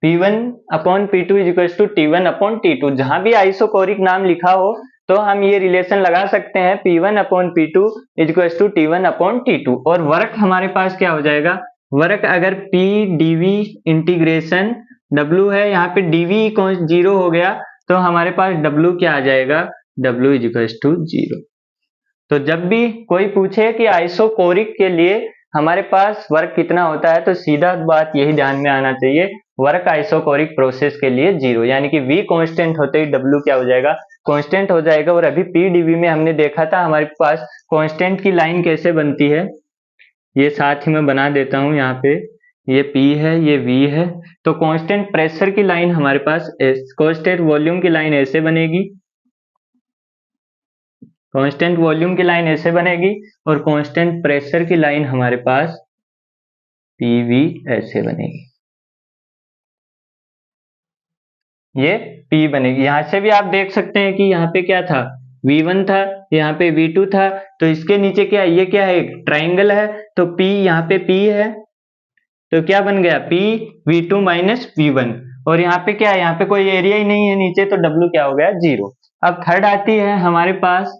P1 upon P2 equals to T1 upon T2। जहां भी आइसोकोरिक नाम लिखा हो तो हम ये रिलेशन लगा सकते हैं, P1 upon P2 equals to T1 upon T2। और वर्क हमारे पास क्या हो जाएगा, वर्क अगर P dV इंटीग्रेशन W है, यहाँ पे dV जीरो हो गया तो हमारे पास W क्या आ जाएगा, W इक्वल्स टू जीरो। तो जब भी कोई पूछे कि आइसोकोरिक के लिए हमारे पास वर्क कितना होता है, तो सीधा बात यही ध्यान में आना चाहिए, वर्क आइसोकोरिक प्रोसेस के लिए जीरो, यानी कि V कांस्टेंट होते ही W क्या हो जाएगा, कांस्टेंट हो जाएगा। और अभी PdV में हमने देखा था हमारे पास कांस्टेंट की लाइन कैसे बनती है, ये साथ ही मैं बना देता हूं, यहाँ पे ये P है, ये V है, तो कांस्टेंट प्रेशर की लाइन हमारे पास कांस्टेंट वॉल्यूम की लाइन ऐसे बनेगी, कांस्टेंट वॉल्यूम की लाइन ऐसे बनेगी, और कांस्टेंट प्रेशर की लाइन हमारे पास PV ऐसे बनेगी, ये P बनेगी। यहां से भी आप देख सकते हैं कि यहाँ पे क्या था, V1 था, यहाँ पे V2 था, तो इसके नीचे क्या है, ये क्या है, एक ट्राइंगल है, तो P यहाँ पे P है, तो क्या बन गया, P V2 माइनस V1। और यहाँ पे क्या है, यहाँ पे कोई एरिया ही नहीं है नीचे, तो W क्या हो गया, जीरो। अब थर्ड आती है हमारे पास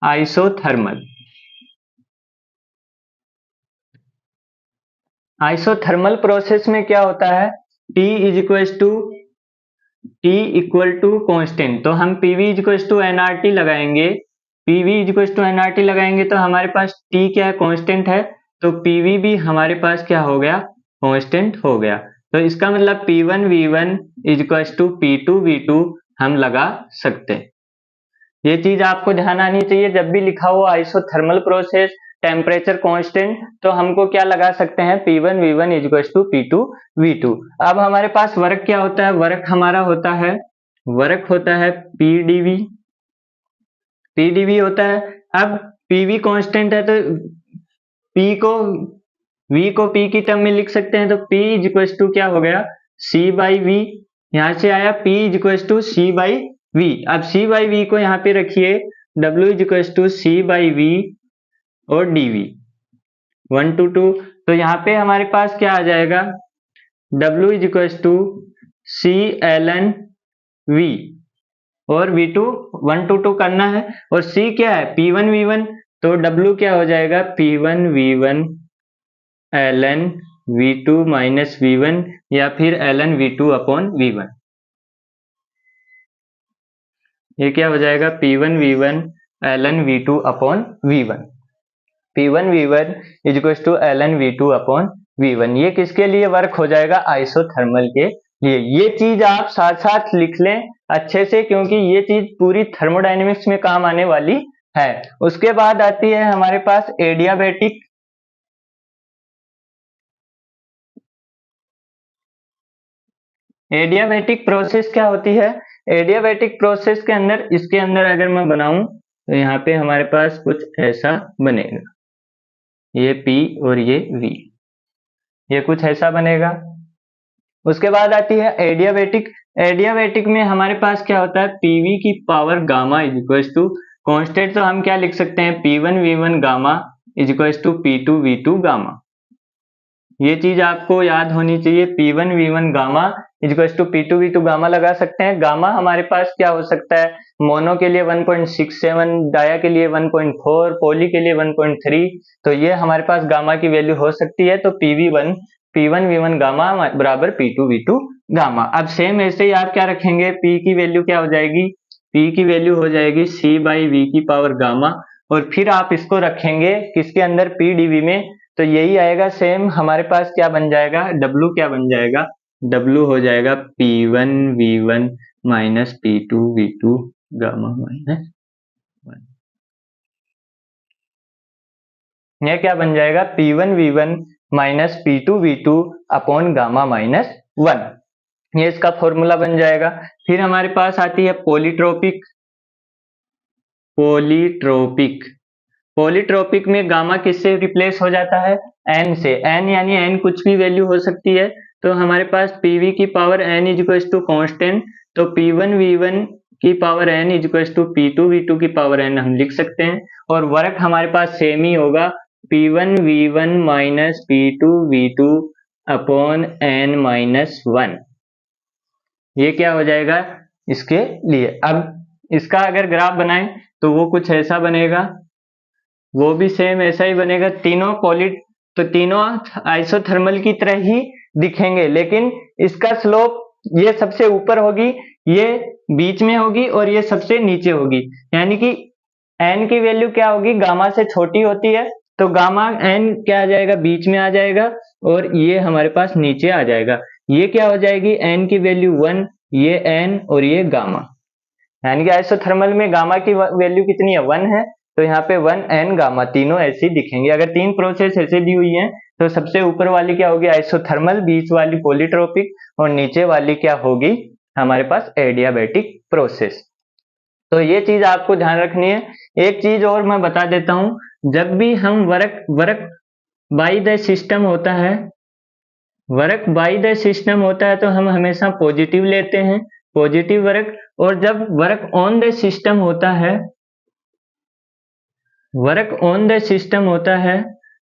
आइसोथर्मल। आइसोथर्मल प्रोसेस में क्या होता है, T is equal to constant, तो हम PV इज टू nRT लगाएंगे, PV इज टू nRT लगाएंगे, तो हमारे पास T क्या है, कॉन्स्टेंट है, तो PV भी हमारे पास क्या हो गया, कॉन्स्टेंट हो गया। तो इसका मतलब P1 V1 is to P2 V2 हम लगा सकते हैं। ये चीज आपको ध्यान आनी चाहिए, जब भी लिखा हो आइसोथर्मल प्रोसेस टेम्परेचर कांस्टेंट, तो हमको क्या लगा सकते हैं, P1 V1 equals to P2 V2। अब हमारे पास वर्क क्या होता है, वर्क हमारा होता है, वर्क होता है PdV होता है। अब PV कांस्टेंट है, तो P को V को P की टर्म में लिख सकते हैं, तो P इक्वल्स टू क्या हो गया, C बाई V, यहां से आया P equals to C by V। अब C बाई V को यहाँ पे रखिए, W equals to C by V और dV 1 to 2, तो यहाँ पे हमारे पास क्या आ जाएगा, W equals to C ln V, और V2 1 to 2 करना है, और C क्या है, P1 V1, तो W क्या हो जाएगा, P1 V1 ln V2 minus V1, या फिर ln V2 अपॉन V1। ये क्या हो जाएगा, P1 V1 ln V2 upon V1, P1 V1 is equal to ln V2 upon V1। ये किसके लिए वर्क हो जाएगा, आइसोथर्मल के लिए। ये चीज आप साथ साथ लिख लें अच्छे से, क्योंकि ये चीज पूरी थर्मोडायनेमिक्स में काम आने वाली है। उसके बाद आती है हमारे पास एडियाबैटिक। एडियाबैटिक प्रोसेस क्या होती है, एडियाबैटिक प्रोसेस के अंदर, इसके अंदर अगर मैं बनाऊं तो यहाँ पे हमारे पास कुछ ऐसा बनेगा, ये P और ये V, ये कुछ ऐसा बनेगा। उसके बाद आती है एडियाबैटिक। एडियाबैटिक में हमारे पास क्या होता है, PV की power gamma is equal to constant, तो हम क्या लिख सकते हैं, P1 V1 gamma is equal to P2 V2 gamma. ये चीज आपको याद होनी चाहिए, P1 V1 gamma is equal to P2 V2 gamma लगा सकते हैं। गामा हमारे पास क्या हो सकता है, मोनो के लिए 1.67, डाया के लिए 1.4, पॉली के लिए 1.3, तो ये हमारे पास गामा की वैल्यू हो सकती है। तो P1 V1 गामा बराबर P2 V2 गामा। अब सेम ऐसे ही आप क्या रखेंगे, P की वैल्यू क्या हो जाएगी, P की वैल्यू हो जाएगी C बाई V की पावर गामा, और फिर आप इसको रखेंगे किसके अंदर, PdV में, तो यही आएगा। सेम हमारे पास क्या बन जाएगा, W क्या बन जाएगा, W हो जाएगा P1 V1 minus P2 V2 gamma minus 1। यह क्या बन जाएगा, P1 V1 minus P2 V2 upon gamma minus 1, ये इसका फॉर्मूला बन जाएगा। फिर हमारे पास आती है पॉलीट्रोपिक। पॉलीट्रोपिक में गामा किससे रिप्लेस हो जाता है, n से, n यानी n कुछ भी वैल्यू हो सकती है, तो हमारे पास pv की power n is equal to constant, तो p1 v1 की power n is equal to p2 v2 की पावर n हम लिख सकते हैं। और वर्क हमारे पास सेम ही होगा, p1 v1 minus p2 v2 upon n minus 1। ये क्या हो जाएगा इसके लिए। अब इसका अगर ग्राफ बनाएं तो वो कुछ ऐसा बनेगा, वो भी सेम ऐसा ही बनेगा। तीनों आइसोथर्मल की तरह ही दिखेंगे, लेकिन इसका स्लोप ये सबसे ऊपर होगी, ये बीच में होगी और ये सबसे नीचे होगी। यानी कि n की वैल्यू क्या होगी, गामा से छोटी होती है, तो गामा n क्या आ जाएगा, बीच में आ जाएगा और ये हमारे पास नीचे आ जाएगा। ये क्या हो जाएगी, n की वैल्यू 1, ये n और ये गामा। यानी कि आइसोथर्मल में गामा की वैल्यू कितनी है, 1 है, तो यहाँ पे 1 n गामा तीनों ऐसे ही दिखेंगे। अगर तीन प्रोसेस ऐसे दी हुई हैं तो सबसे ऊपर वाली क्या होगी आइसोथर्मल, बीच वाली पॉलीट्रोपिक और नीचे वाली क्या होगी हमारे पास एडियाबैटिक प्रोसेस। तो ये चीज आपको ध्यान रखनी है। एक चीज और मैं बता देता हूं, जब भी हम वर्क बाय द सिस्टम होता है, वर्क बाय द सिस्टम होता है तो हम हमेशा पॉजिटिव लेते हैं, पॉजिटिव वर्क। और जब वर्क ऑन द सिस्टम होता है, वर्क ऑन द सिस्टम होता है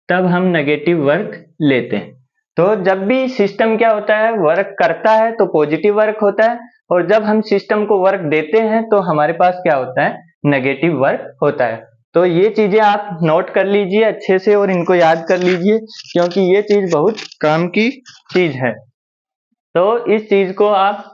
तब हम नेगेटिव वर्क लेते हैं। तो जब भी सिस्टम क्या होता है वर्क करता है तो पॉजिटिव वर्क होता है, और जब हम सिस्टम को वर्क देते हैं तो हमारे पास क्या होता है नेगेटिव वर्क होता है। तो ये चीजें आप नोट कर लीजिए अच्छे से और इनको याद कर लीजिए, क्योंकि ये चीज बहुत काम की चीज है। तो इस चीज को आप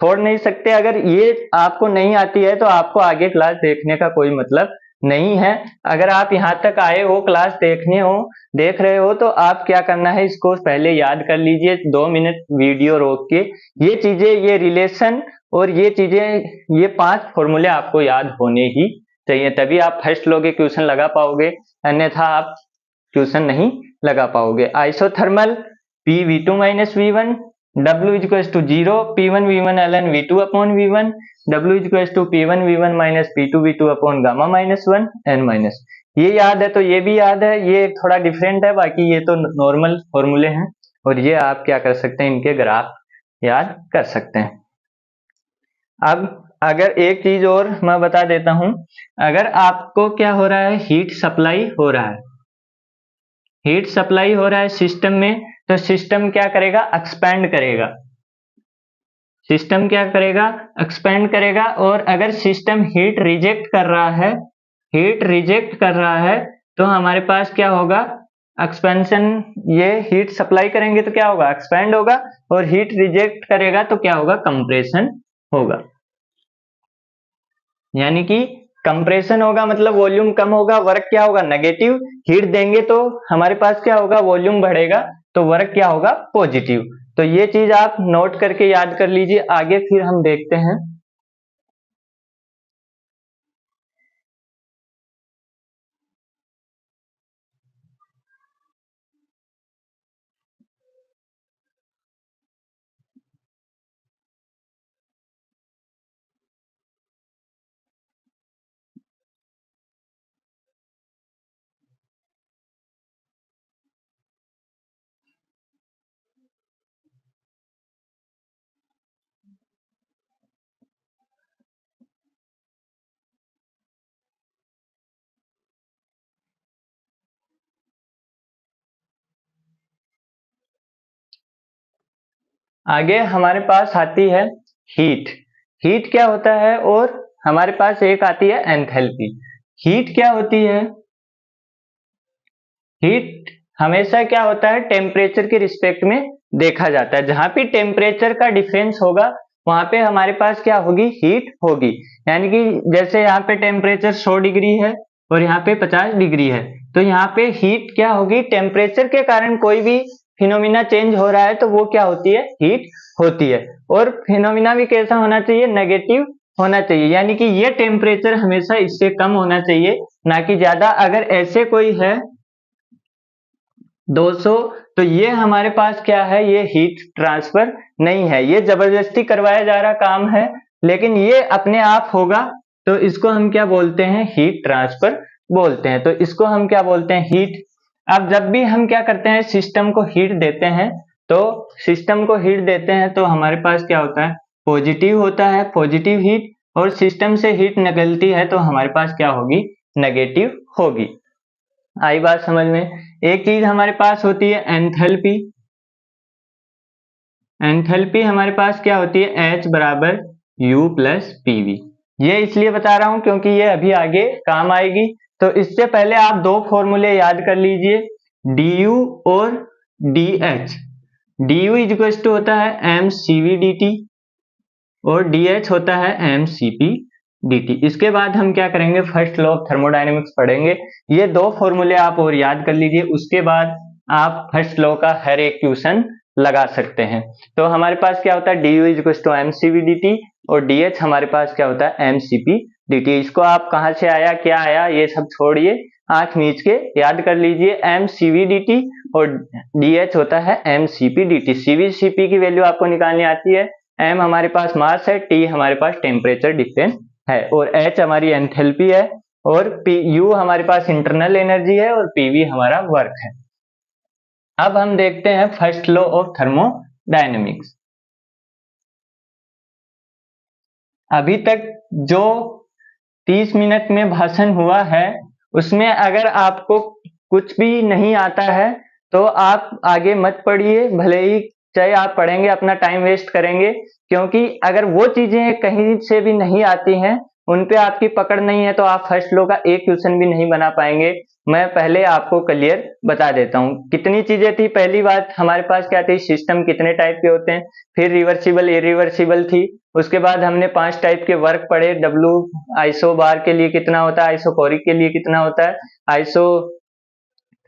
छोड़ नहीं सकते। अगर ये आपको नहीं आती है तो आपको आगे क्लास देखने का कोई मतलब नहीं है। अगर आप यहाँ तक आए हो क्लास देख रहे हो तो आप क्या करना है, इसको पहले याद कर लीजिए 2 मिनट वीडियो रोक के। ये चीजें, ये रिलेशन और ये चीजें, ये 5 फॉर्मूले आपको याद होने ही चाहिए, तभी आप फर्स्ट लोगे क्वेश्चन लगा पाओगे, अन्यथा आप क्वेश्चन नहीं लगा पाओगे। Isothermal PV2 minus V1, W is equal to 0, P1 V1 ln V2 upon V1, W is equal to P1 V1 minus P2 V2 upon gamma minus 1 n minus. ये याद है तो ये भी याद है, ये थोड़ा डिफरेंट है, बाकी ये तो नॉर्मल फॉर्मूले हैं और ये आप क्या कर सकते हैं, इनके ग्राफ याद कर सकते हैं। अब अगर एक चीज और मैं बता देता हूं, अगर आपको क्या हो रहा है हीट सप्लाई हो रहा है, हीट सप्लाई हो रहा है सिस्टम में, तो सिस्टम क्या करेगा एक्सपैंड करेगा, सिस्टम क्या करेगा एक्सपैंड करेगा। और अगर सिस्टम हीट रिजेक्ट कर रहा है, हीट रिजेक्ट कर रहा है, तो हमारे पास क्या होगा एक्सपेंशन। ये हीट सप्लाई करेंगे तो क्या होगा एक्सपैंड होगा, और हीट रिजेक्ट करेगा तो क्या होगा कंप्रेशन होगा। यानी कि कंप्रेशन होगा मतलब वॉल्यूम कम होगा, वर्क क्या होगा नेगेटिव। हीट देंगे तो हमारे पास क्या होगा वॉल्यूम बढ़ेगा, तो वर्क क्या होगा पॉजिटिव। तो ये चीज आप नोट करके याद कर लीजिए, आगे फिर हम देखते हैं। आगे हमारे पास आती है हीट। हीट क्या होता है, और हमारे पास एक आती है एंथैल्पी। हीट क्या होती है, हीट हमेशा क्या होता है टेम्परेचर के रिस्पेक्ट में देखा जाता है। जहां पे टेम्परेचर का डिफरेंस होगा वहां पे हमारे पास क्या होगी हीट होगी। यानी कि जैसे यहाँ पे टेम्परेचर 100 डिग्री है और यहाँ पे 50 डिग्री है, तो यहाँ पे हीट क्या होगी, टेम्परेचर के कारण कोई भी फिनोमिना चेंज हो रहा है तो वो क्या होती है हीट होती है। और फिनोमिना भी कैसा होना चाहिए नेगेटिव होना चाहिए, यानी कि ये टेम्परेचर हमेशा इससे कम होना चाहिए ना कि ज्यादा। अगर ऐसे कोई है 200, तो ये हमारे पास क्या है, ये हीट ट्रांसफर नहीं है, ये जबरदस्ती करवाया जा रहा काम है, लेकिन ये अपने आप होगा तो इसको हम क्या बोलते हैं हीट ट्रांसफर बोलते हैं। तो इसको हम क्या बोलते हैं हीट। अब जब भी हम क्या करते हैं, सिस्टम को हीट देते हैं, तो सिस्टम को हीट देते हैं तो हमारे पास क्या होता है, पॉजिटिव होता है, पॉजिटिव हीट, और सिस्टम से हीट निकलती है तो हमारे पास क्या होगी, नेगेटिव होगी। आई बात समझ में। एक चीज हमारे पास होती है एंथैल्पी। एंथैल्पी हमारे पास क्या होती है, H बराबर U प्लस PV। ये इसलिए बता रहा हूं क्योंकि ये अभी आगे काम आएगी। तो इससे पहले आप दो फॉर्मूले याद कर लीजिए, du और dH। du इक्वल टू होता है mCV dt और dH होता है mCP dt। इसके बाद हम क्या करेंगे, फर्स्ट लॉ ऑफ थर्मोडायनेमिक्स पढ़ेंगे। ये दो फॉर्मूले आप और याद कर लीजिए, उसके बाद आप फर्स्ट लॉ का हर एक क्वेश्चन लगा सकते हैं। तो हमारे पास क्या होता है, du equal to mCV dt और dH हमारे पास क्या होता है, mCP dt। इसको आप कहाँ से आया, क्या आया, ये सब छोड़िए, आंख मीच के याद कर लीजिए, mCV dt और dH होता है mCP dt। CV CP की वैल्यू आपको निकालनी आती है। m हमारे पास मास है, T हमारे पास टेम्परेचर डिफरेंस है, और H हमारी एंथैल्पी है, और U हमारे पास इंटरनल एनर्जी है, और PV हमारा वर्क है। अब हम देखते हैं फर्स्ट लॉ ऑफ थर्मोडायनेमिक्स। अभी तक जो 30 मिनट में भाषण हुआ है उसमें अगर आपको कुछ भी नहीं आता है तो आप आगे मत पढ़िए, भले ही चाहे आप पढ़ेंगे अपना टाइम वेस्ट करेंगे, क्योंकि अगर वो चीजें कहीं से भी नहीं आती हैं, उन पे आपकी पकड़ नहीं है, तो आप फर्स्ट लॉ का एक क्वेश्चन भी नहीं बना पाएंगे। मैं पहले आपको क्लियर बता देता हूँ कितनी चीजें थी। पहली बात हमारे पास क्या थी, सिस्टम कितने टाइप के होते हैं, फिर रिवर्सिबल इरिवर्सिबल थी, उसके बाद हमने 5 टाइप के वर्क पढ़े, W आइसो बार के लिए कितना होता है, आइसोकोरिक के लिए कितना होता है, आइसो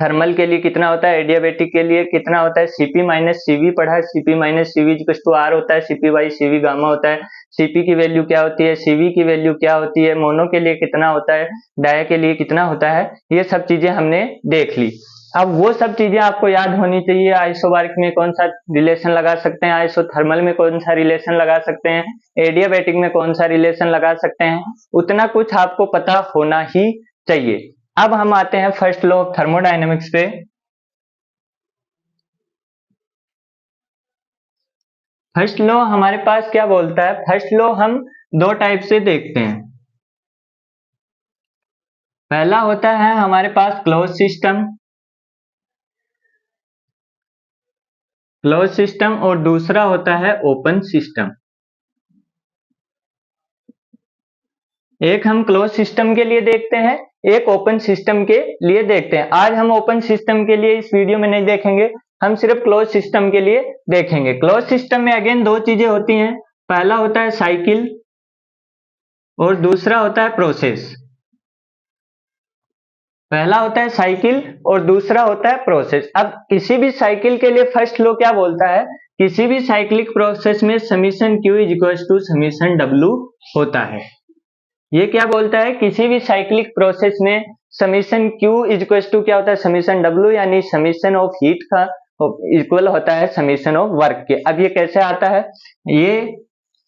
थर्मल के लिए कितना होता है, एडियाबेटिक के लिए कितना होता है, सीपी माइनस सीवी पढ़ा है, CP minus CV to R होता है, सीपी बाई सीवी गामा होता है, सीपी की वैल्यू क्या होती है, सीवी की वैल्यू क्या होती है, मोनो के लिए कितना होता है, डाया के लिए कितना होता है, ये सब चीजें हमने देख ली। अब वो सब चीजें आपको याद होनी चाहिए, आइसोबारिक में कौन सा रिलेशन लगा सकते हैं, आइसोथर्मल में कौन सा रिलेशन लगा सकते हैं, एडियाबेटिक में कौन सा रिलेशन लगा सकते हैं, उतना कुछ आपको पता होना ही चाहिए। अब हम आते हैं फर्स्ट लॉ ऑफ थर्मोडायनेमिक्स पे। फर्स्ट लॉ हमारे पास क्या बोलता है, फर्स्ट लॉ हम दो टाइप से देखते हैं। पहला होता है हमारे पास क्लोज सिस्टम, क्लोज सिस्टम, और दूसरा होता है ओपन सिस्टम। एक हम क्लोज सिस्टम के लिए देखते हैं, एक ओपन सिस्टम के लिए देखते हैं। आज हम ओपन सिस्टम के लिए इस वीडियो में नहीं देखेंगे, हम सिर्फ क्लोज सिस्टम के लिए देखेंगे। क्लोज सिस्टम में अगेन दो चीजें होती हैं, पहला होता है साइकिल और दूसरा होता है प्रोसेस। पहला होता है साइकिल और दूसरा होता है प्रोसेस। अब किसी भी साइकिल के लिए फर्स्ट लॉ क्या बोलता है, किसी भी साइक्लिक प्रोसेस में summation Q is equal to summation W होता है। ये क्या बोलता है, किसी भी साइक्लिक प्रोसेस में summation Q is equal to क्या होता है, समीशन W, यानी समीशन ऑफ हीट का इक्वल होता है समीशन ऑफ वर्क के। अब ये कैसे आता है, ये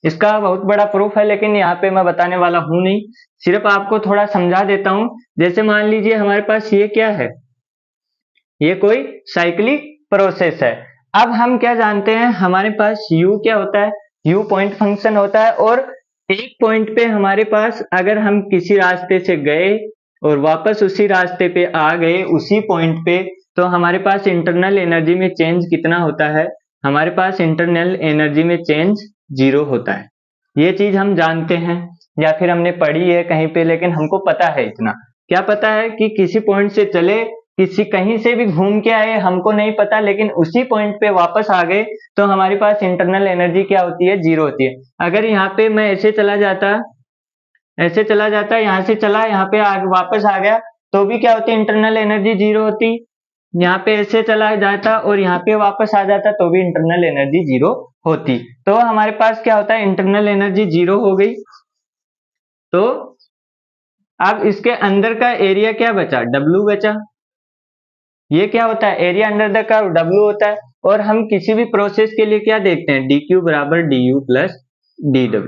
इसका बहुत बड़ा प्रूफ है, लेकिन यहाँ पे मैं बताने वाला हूं नहीं, सिर्फ आपको थोड़ा समझा देता हूं। जैसे मान लीजिए हमारे पास ये क्या है, ये कोई साइक्लिक प्रोसेस है। अब हम क्या जानते हैं, हमारे पास U क्या होता है, U पॉइंट फंक्शन होता है, और एक पॉइंट पे हमारे पास अगर हम किसी रास्ते से गए और वापस उसी रास्ते पे आ गए उसी पॉइंट पे, तो हमारे पास इंटरनल एनर्जी में चेंज कितना होता है, हमारे पास इंटरनल एनर्जी में चेंज 0 होता है। ये चीज हम जानते हैं या फिर हमने पढ़ी है कहीं पे, लेकिन हमको पता है इतना, क्या पता है कि किसी पॉइंट से चले, किसी कहीं से भी घूम के आए, हमको नहीं पता, लेकिन उसी पॉइंट पे वापस आ गए तो हमारे पास इंटरनल एनर्जी क्या होती है, 0 होती है। अगर यहाँ पे मैं ऐसे चला जाता, ऐसे चला जाता, यहाँ से चला, यहाँ पे वापस आ गया, तो भी क्या होती है, इंटरनल एनर्जी 0 होती। यहाँ पे ऐसे चला जाता और यहाँ पे वापस आ जाता तो भी इंटरनल एनर्जी 0 होती। तो हमारे पास क्या होता है, इंटरनल एनर्जी 0 हो गई। तो अब इसके अंदर का एरिया क्या बचा, W बचा। ये क्या होता है, area under the curve W होता है। और हम किसी भी प्रोसेस के लिए क्या देखते हैं, dq बराबर du प्लस dw,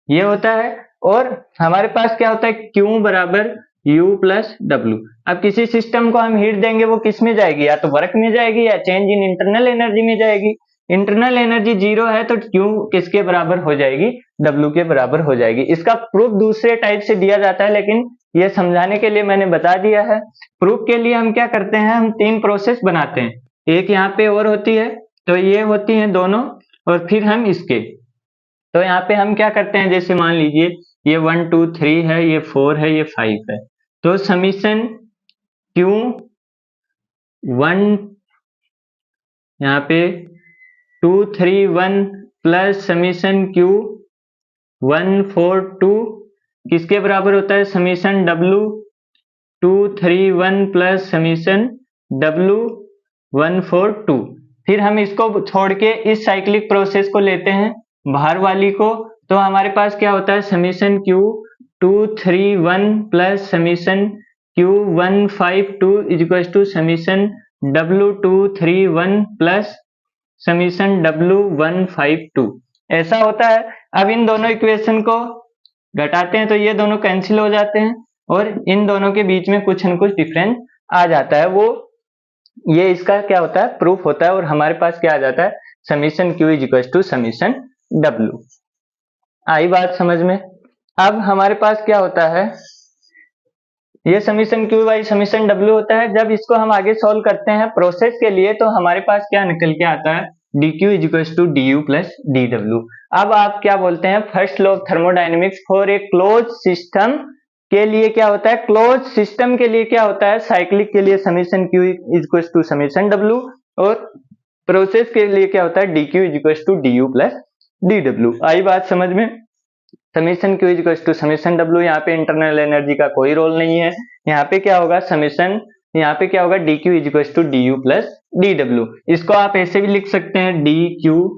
ये होता है। और हमारे पास क्या होता है, Q बराबर U प्लस W। अब किसी सिस्टम को हम हीट देंगे वो किस में जाएगी, या तो वर्क में जाएगी या चेंज इन इंटरनल एनर्जी में जाएगी। इंटरनल एनर्जी 0 है तो Q किसके बराबर हो जाएगी, W के बराबर हो जाएगी। इसका प्रूफ दूसरे टाइप से दिया जाता है, लेकिन ये समझाने के लिए मैंने बता दिया है। प्रूफ के लिए हम क्या करते हैं, हम 3 प्रोसेस बनाते हैं। एक यहाँ पे और होती है, तो ये होती हैं दोनों, और फिर हम इसके, तो यहाँ पे हम क्या करते हैं, जैसे मान लीजिए ये 1 2 3 है, ये 4 है, ये 5 है, तो समीशन Q1 यहाँ पे 2 3 1 प्लस समीशन Q1 4 2 किसके बराबर होता है, summation W 2 3 1 plus summation W 1 4 2। फिर हम इसको छोड़ के इस साइक्लिक प्रोसेस को लेते हैं बाहर वाली को, तो हमारे पास क्या होता है, summation Q2 3 1 plus summation Q1 5 2 equals to summation W2 3 1 plus summation W1 5 2। ऐसा होता है। अब इन दोनों इक्वेशन को घटाते हैं तो ये दोनों कैंसिल हो जाते हैं, और इन दोनों के बीच में कुछ न कुछ डिफरेंस आ जाता है, वो ये इसका क्या होता है, प्रूफ होता है। और हमारे पास क्या आ जाता है, summation Q equals to summation W। आई बात समझ में। अब हमारे पास क्या होता है, ये summation Q by summation W होता है। जब इसको हम आगे सॉल्व करते हैं प्रोसेस के लिए, तो हमारे पास क्या निकल के आता है, dq equals to du plus dw। अब आप क्या बोलते हैं, first law of thermodynamics for a close system के लिए क्या होता है, क्लोज सिस्टम के लिए क्या होता है, साइक्लिक के लिए summation Q equals to summation W, और प्रोसेस के लिए क्या होता है, dq equals to du plus dw। आई बात समझ में। Summation Q equals to summation W, यहाँ पे इंटरनल एनर्जी का कोई रोल नहीं है। यहाँ पे क्या होगा, समीशन, यहाँ पे क्या होगा, dq equals to du plus dw। इसको आप ऐसे भी लिख सकते हैं dq,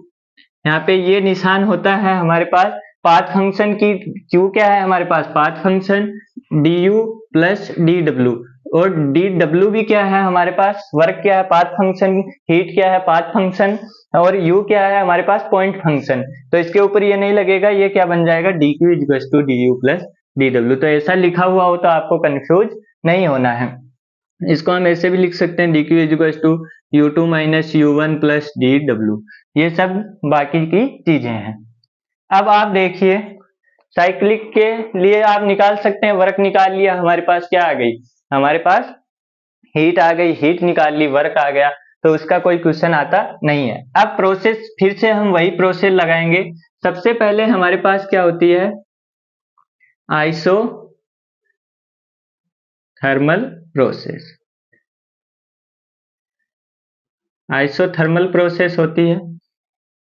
यहाँ पे ये निशान होता है हमारे पास पाथ फंक्शन की, q क्या है हमारे पास, path function, du plus dw, और dw भी क्या है हमारे पास, वर्क क्या है, पाथ फंक्शन, हीट क्या है, पाथ फंक्शन, और u क्या है हमारे पास, पॉइंट फंक्शन। तो इसके ऊपर ये नहीं लगेगा, ये क्या बन जाएगा, dq equals to du plus dw। तो ऐसा लिखा हुआ हो तो आपको कंफ्यूज नहीं होना है। इसको हम ऐसे भी लिख सकते हैं dq equals to u2 minus u1 plus dw। ये सब बाकी की चीजें हैं। अब आप देखिए साइक्लिक के लिए आप निकाल सकते हैं, वर्क निकाल लिया, हमारे पास क्या आ गई, हमारे पास हीट आ गई, हीट निकाल ली, वर्क आ गया, तो उसका कोई क्वेश्चन आता नहीं है। अब प्रोसेस, फिर से हम वही प्रोसेस लगाएंगे। सबसे पहले हमारे पास क्या होती है, आइसोथर्मल प्रोसेस। आइसोथर्मल प्रोसेस होती है।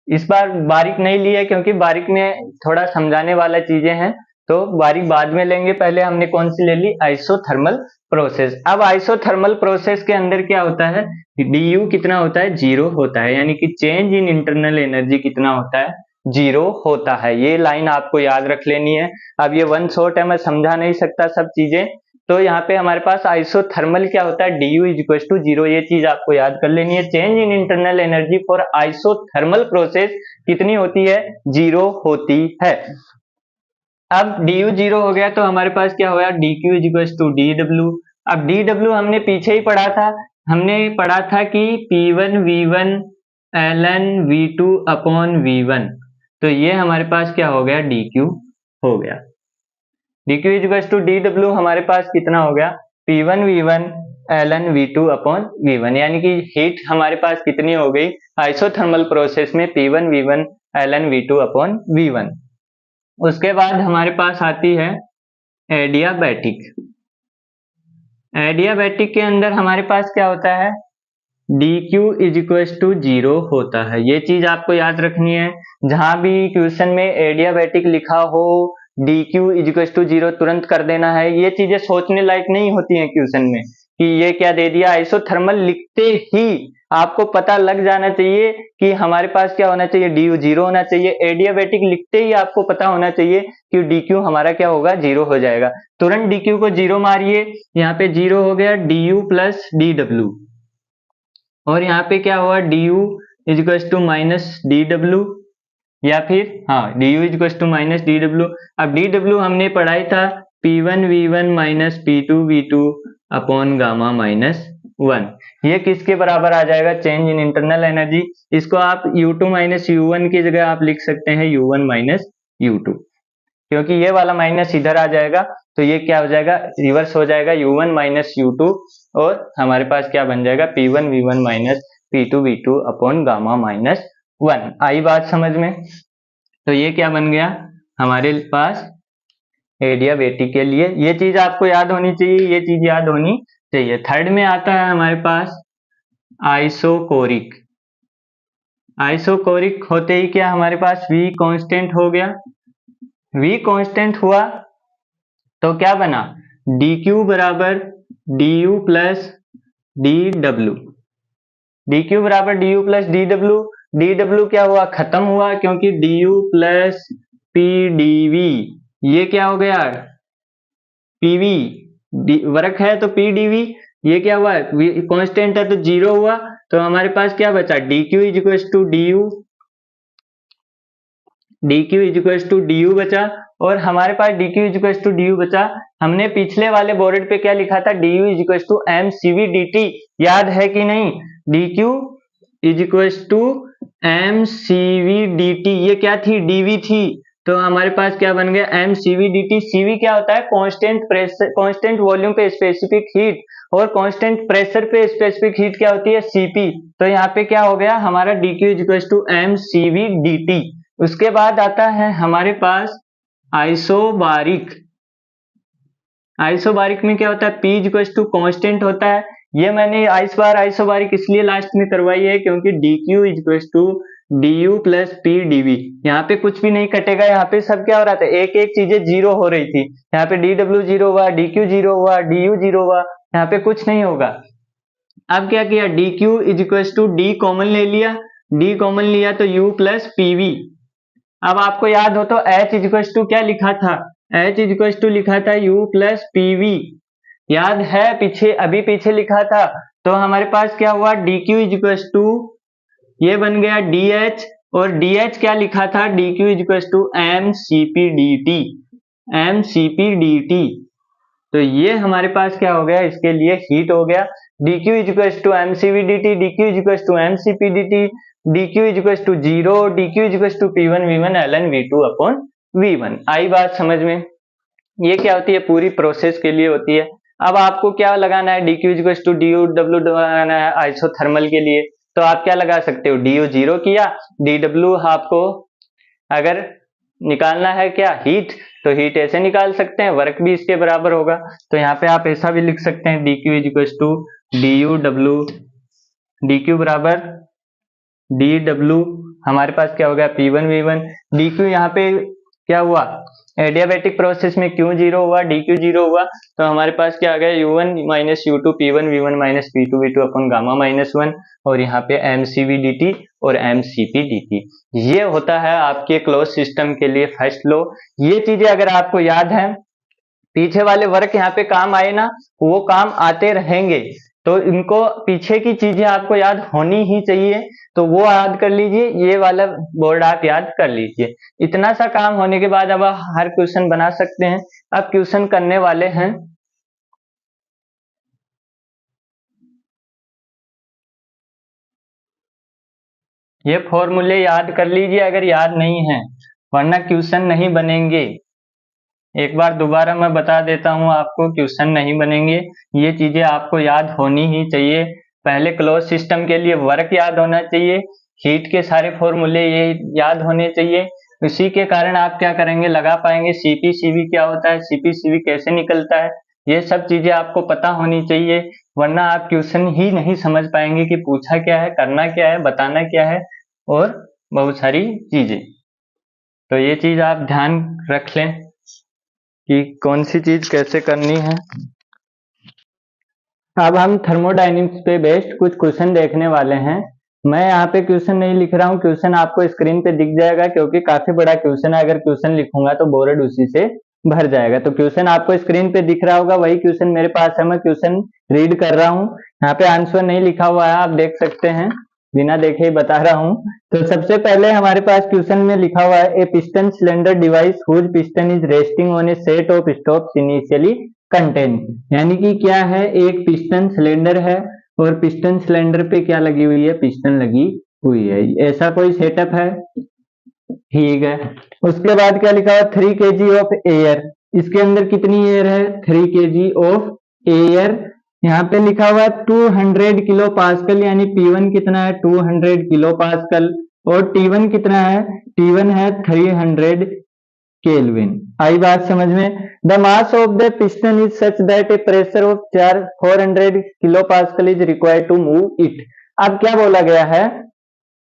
इस बार बारीक नहीं लिया क्योंकि बारीक में थोड़ा समझाने वाला चीजें हैं, तो बारीक बाद में लेंगे। पहले हमने कौन सी ले ली, आइसोथर्मल प्रोसेस। अब आइसोथर्मल प्रोसेस के अंदर क्या होता है, du कितना होता है, 0 होता है, यानी कि चेंज इन इंटरनल एनर्जी कितना होता है, 0 होता है। ये लाइन आपको याद रख लेनी है। अब ये वन शॉट है, मैं समझा नहीं सकता सब चीजें, तो यहाँ पे हमारे पास आइसोथर्मल क्या होता है, du इक्वल्स टू 0, ये चीज आपको याद कर लेनी है। Change in internal energy for isothermal process कितनी होती है, 0 होती है। अब du 0 हो गया तो हमारे पास क्या होगा, dq इक्वल्स टू dw। अब dw हमने पीछे ही पढ़ा था, हमने पढ़ा था कि P1 V1 ln V2 upon V1, तो ये हमारे पास क्या हो गया, dq हो गया। dq इक्वल्स टू dw हमारे पास कितना हो गया, P1 V1 ln V2 upon V1, यानी कि हीट हमारे पास कितनी हो गई आइसोथर्मल प्रोसेस में, P1 V1 ln V2 upon V1। उसके बाद हमारे पास आती है एडियाबैटिक। एडियाबैटिक के अंदर हमारे पास क्या होता है, dq इक्वल्स टू 0 होता है। ये चीज आपको याद रखनी है, जहां भी क्वेश्चन में एडियाबैटिक लिखा हो dq इक्वल्स टू 0 तुरंत कर देना है। ये चीजें सोचने लायक नहीं होती हैं क्वेश्चन में कि ये क्या दे दिया। आइसोथर्मल लिखते ही आपको पता लग जाना चाहिए कि हमारे पास क्या होना चाहिए, du 0 होना चाहिए। एडियाबैटिक लिखते ही आपको पता होना चाहिए कि dq हमारा क्या होगा, 0 हो जाएगा। तुरंत dq को 0 मारिए, यहाँ पे 0 हो गया, du प्लस dw, और यहाँ पे क्या हुआ, du equals to minus dw, या फिर हाँ du equals to minus dw। अब dw हमने पढ़ाई था P1 V1 minus P2 V2 upon gamma minus 1। ये किसके बराबर आ जाएगा? Change in internal energy. इसको आप U2 माइनस U1 की जगह आप लिख सकते हैं U1 माइनस U2, क्योंकि ये वाला माइनस इधर आ जाएगा तो ये क्या हो जाएगा? रिवर्स हो जाएगा, U1 माइनस U2, और हमारे पास क्या बन जाएगा? P1 V1 minus P2 V2 upon gamma minus 1। आई बात समझ में? तो ये क्या बन गया हमारे पास? एडियाबेटिक के लिए ये चीज आपको याद होनी चाहिए, ये चीज याद होनी चाहिए। थर्ड में आता है हमारे पास आइसोकोरिक। आइसोकोरिक होते ही क्या हमारे पास V कांस्टेंट हो गया। V कांस्टेंट हुआ तो क्या बना? dq बराबर du प्लस dw। dq बराबर du प्लस dw। dw क्या हुआ? खत्म हुआ, क्योंकि du प्लस pdv ये क्या हो गया? pv वर्क है तो pdv, ये क्या हुआ? कांस्टेंट है तो जीरो हुआ, तो हमारे पास क्या बचा? dq is equal to du, dq is equal to du बचा। और हमारे पास dq is equal to du बचा, हमने पिछले वाले बोर्ड पे क्या लिखा था? du is equal to mcv dt, याद है कि नहीं? dq is equal to mcv dt, ये क्या थी? dv थी, तो हमारे पास क्या बन गया? mcv dt। cv क्या होता है? कांस्टेंट प्रेशर, कांस्टेंट वॉल्यूम पे स्पेसिफिक हीट, और कांस्टेंट प्रेशर पे स्पेसिफिक हीट क्या होती है? cp। तो यहाँ पे क्या हो गया हमारा? dq is equal to mcv dt। उसके बाद आता है हमारे पास आइसोबारिक। आइसोबारिक में क्या होता है? P is equal to constant होता है। ये मैंने आइसोबारिक इसलिए लास्ट में करवाई है क्योंकि dq is equal to du plus pdv, यहाँ पे कुछ भी नहीं कटेगा, यहाँ पे सब क्या हो रहा था? एक एक चीजें जीरो हो रही थी। यहाँ पे dw जीरो हुआ, dq जीरो हुआ, du जीरो हुआ, यहाँ पे कुछ नहीं होगा। अब क्या किया? dq is equal to d common ले लिया, d कॉमन लिया तो u प्लस pv। अब आपको याद हो तो h इज इक्वल टू क्या लिखा था? h इज इक्वल टू लिखा था u प्लस pv, याद है? पीछे अभी पीछे लिखा था। तो हमारे पास क्या हुआ? dq इज इक्वल टू ये बन गया dh, और dh क्या लिखा था? dq is equal to mcp dt, mcp dt। तो ये हमारे पास क्या हो गया? इसके लिए हीट हो गया। dq is equal to mcv dt, dq is equal to mcp dt, dq is equal to 0, dq is equal to p1 v1 ln v2 upon v1। आई बात समझ में? ये क्या होती है? पूरी प्रोसेस के लिए होती है। अब आपको क्या लगाना है? dq is equal to du w लगाना है आइसोथर्मल के लिए, तो आप क्या लगा सकते हो? du जीरो किया, dw आपको अगर निकालना है क्या? हीट, तो हीट ऐसे निकाल सकते हैं, वर्क भी इसके बराबर होगा। तो यहाँ पे आप ऐसा भी लिख सकते हैं dq is equal to du w, dq बराबर dw, हमारे पास क्या हो गया? p1 v1। dq यहाँ पे क्या हुआ? एडियाबेटिक प्रोसेस में q जीरो हुआ, dq जीरो हुआ, तो हमारे पास क्या आ गया? u1 minus u2 p1 v1 minus p2 v2 अपन गामा माइनस 1, और यहाँ पे mcv dt और mcp dt। ये होता है आपके क्लोज सिस्टम के लिए फर्स्ट लॉ। ये चीजें अगर आपको याद है, पीछे वाले वर्क यहाँ पे काम आए ना, वो काम आते रहेंगे, तो इनको पीछे की चीजें आपको याद होनी ही चाहिए, तो वो याद कर लीजिए, ये वाला बोर्ड आप याद कर लीजिए। इतना सा काम होने के बाद अब आप हर क्वेश्चन बना सकते हैं। अब क्वेश्चन करने वाले हैं। ये फॉर्मूले याद कर लीजिए अगर याद नहीं है, वरना क्वेश्चन नहीं बनेंगे। एक बार दोबारा मैं बता देता हूं आपको, क्वेश्चन नहीं बनेंगे। ये चीजें आपको याद होनी ही चाहिए। पहले क्लोज सिस्टम के लिए वर्क याद होना चाहिए, हीट के सारे फॉर्मूले ये याद होने चाहिए। इसी के कारण आप क्या करेंगे? लगा पाएंगे। सीपी सीवी क्या होता है, सीपी सीवी कैसे निकलता है, ये सब चीजें आपको पता होनी चाहिए, वरना आप क्वेश्चन ही नहीं समझ पाएंगे कि पूछा क्या है, करना क्या है, बताना क्या है, और बहुत सारी चीजें। तो ये चीज आप ध्यान रख लें कि कौन सी चीज कैसे करनी है। अब हम थर्मोडायनेमिक्स पे बेस्ड कुछ क्वेश्चन देखने वाले हैं। मैं यहाँ पे क्वेश्चन नहीं लिख रहा हूँ, क्वेश्चन आपको स्क्रीन पे दिख जाएगा, क्योंकि काफी बड़ा क्वेश्चन है। अगर क्वेश्चन लिखूंगा तो बोर्ड उसी से भर जाएगा। तो क्वेश्चन आपको स्क्रीन पे दिख रहा होगा, वही क्वेश्चन मेरे पास है, मैं क्वेश्चन रीड कर रहा हूँ। यहाँ पे आंसर नहीं लिखा हुआ है, आप देख सकते हैं। बिना देखे ही बता रहा हूँ। तो सबसे पहले हमारे पास क्वेश्चन में लिखा हुआ है a piston cylinder device whose piston is resting on a set of stops initially contain, यानी कि क्या है, एक पिस्टन सिलेंडर है और पिस्टन सिलेंडर पे क्या लगी हुई है, पिस्टन लगी हुई है, ऐसा कोई सेटअप है, ठीक है। उसके बाद क्या लिखा हुआ, 3 kg ऑफ एयर, इसके अंदर कितनी एयर है, 3 kg ऑफ एयर। यहाँ पे लिखा हुआ है 200 किलो पास्कल, यानी P1 कितना है, 200 किलो पास्कल, और T1 कितना है, T1 है 300 केल्विन। आई बात समझ में। The mass of the piston is such that a pressure of 400 kilo pascal is required to move it. अब क्या बोला गया है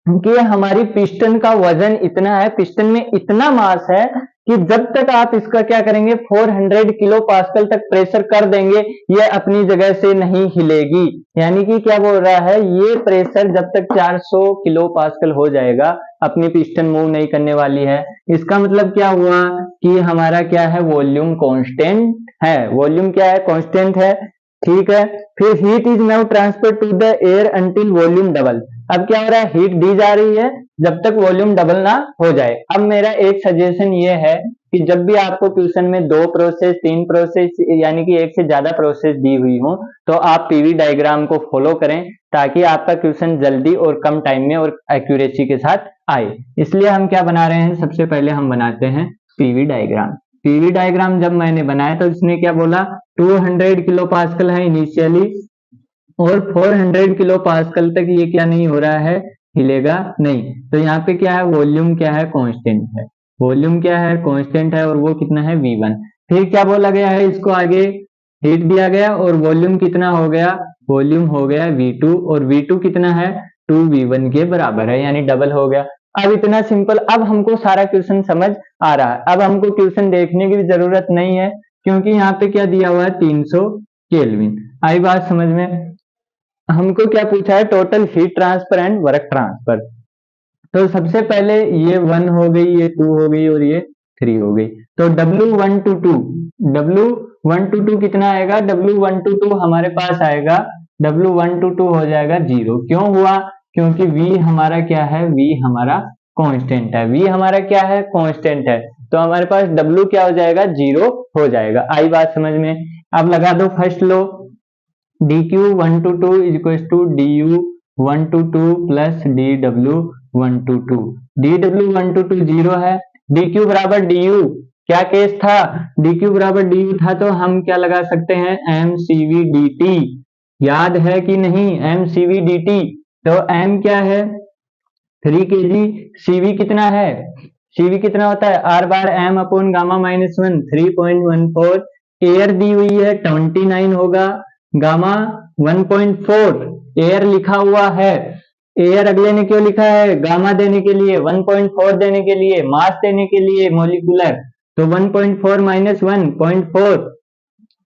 कि हमारी पिस्टन का वजन इतना है, पिस्टन में इतना मास है कि जब तक आप इसका क्या करेंगे, 400 किलो पास्कल तक प्रेशर कर देंगे, ये अपनी जगह से नहीं हिलेगी। यानी कि क्या बोल रहा है, ये प्रेशर जब तक 400 किलो पास्कल हो जाएगा, अपनी पिस्टन मूव नहीं करने वाली है। इसका मतलब क्या हुआ कि हमारा क्या है, वॉल्यूम कांस्टेंट है, वॉल्यूम क्या है, कांस्टेंट है, ठीक है। फिर heat is now transfer to the air until volume double. अब क्या हो रहा है, हीट दी जा रही है जब तक वॉल्यूम डबल ना हो जाए। अब मेरा एक सजेशन ये है कि जब भी आपको क्वेश्चन में 2 प्रोसेस 3 प्रोसेस यानी कि एक से ज्यादा प्रोसेस दी हुई हो, तो आप पीवी डायग्राम को फॉलो करें ताकि आपका क्वेश्चन जल्दी और कम टाइम में और एक्यूरेसी के साथ आए। इसलिए हम क्या बना रहे हैं, सबसे पहले हम बनाते हैं पीवी डायग्राम। पीवी डायग्राम जब मैंने बनाया तो इसने क्या बोला, 200 किलो पास्कल है इनिशियली और 400 किलो पास्कल तक ये क्या नहीं हो रहा है, हिलेगा नहीं। तो यहाँ पे क्या है, वॉल्यूम क्या है, कांस्टेंट है, वॉल्यूम क्या है, कांस्टेंट है, और वो कितना है, V1। फिर क्या बोला गया है, इसको आगे हीट दिया गया और वॉल्यूम कितना हो गया, वॉल्यूम हो गया V2, और V2 कितना है, 2V1 के बराबर है, यानी डबल हो गया। अब इतना सिंपल, अब हमको सारा क्वेश्चन समझ आ रहा है। अब हमको क्वेश्चन देखने की भी जरूरत नहीं है क्योंकि यहाँ पे क्या दिया हुआ है, 300 केल्विन। आई बात समझ में। हमको क्या पूछा है, total heat transfer and work transfer. तो सबसे पहले ये 1 हो गई, ये 2 हो गई और ये 3 हो गई। तो W1 to 2, W1 to 2 कितना आएगा, W1 to 2 हमारे पास आएगा, W1 to 2 हो जाएगा 0। क्यों हुआ, क्योंकि V हमारा क्या है, V हमारा कांस्टेंट है, V हमारा क्या है, कांस्टेंट है, तो हमारे पास W क्या हो जाएगा, 0 हो जाएगा। आई बात समझ में। अब लगा दो first low, dq1 to 2 is equals to du1 to 2 plus dw1 to 2। dw1 to 2 0 है, dq बराबर du, क्या केस था, dq बराबर du था, तो हम क्या लगा सकते हैं, mcv dt। याद है कि नहीं, mcv dt। तो m क्या है, 3 kg, cv कितना है, cv कितना होता है, r बार m upon gamma minus 1, 3.14। Air दी हुई है 29 होगा, गामा 1.4, एयर लिखा हुआ है, एयर अगले ने क्यों लिखा है, गामा देने के लिए, 1.4 देने के लिए, मास देने के लिए मोलिकुलर। तो 1.4 minus 1.4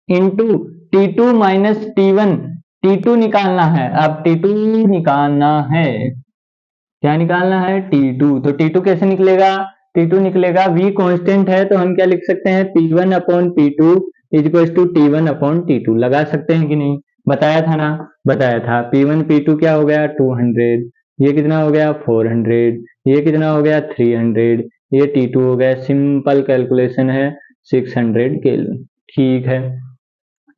into T2 minus T1, T2 निकालना है। अब T2 निकालना है, क्या निकालना है, T2। तो T2 कैसे निकलेगा, T2 निकलेगा, V कांस्टेंट है तो हम क्या लिख सकते हैं, P1 upon P2 is equal to T1 upon T2। लगा सकते हैं कि नहीं, बताया था ना, बताया था। P1 P2 क्या हो गया, 200, ये कितना हो गया, 400, ये कितना हो गया, 300, ये T2 हो गया। सिंपल कैलकुलेशन है, 600 केल्विन, ठीक है।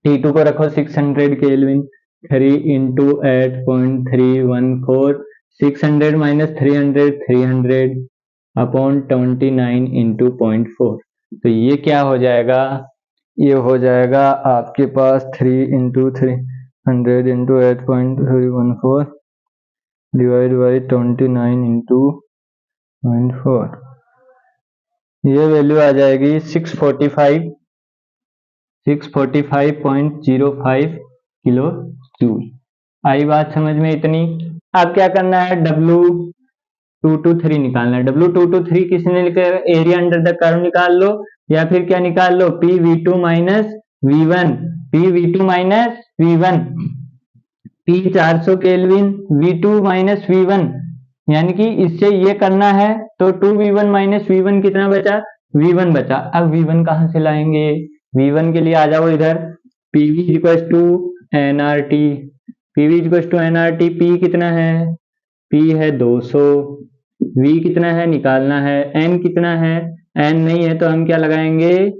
T2 को रखो 600 kelvin, 3 into 8.314, 600 minus 300, 300 upon 29 into 0.4। तो ये क्या हो जाएगा, ये हो जाएगा आपके पास 3 into 300 into 8.314 divide by 29 into 0.4, ये वैल्यू आ जाएगी 645.05 किलो जूल। आई बात समझ में इतनी। अब क्या करना है, W223 निकालना है। W223 किसने निकाला, एरिया अंडर द कर्व निकाल लो, या फिर क्या निकाल लो, PV2 minus V1, PV2 minus V1, P 400 kelvin, V2 minus V1, यानी कि इससे ये करना है तो 2V1 माइनस V1 कितना बचा, V1 बचा। अब V1 कहां से लाएंगे, V1 के लिए आ जाओ इधर, PV equal to NRT, PV equal to NRT, P कितना है, P है 200, V कितना है निकालना है, N कितना है, N नहीं है तो हम क्या लगाएंगे,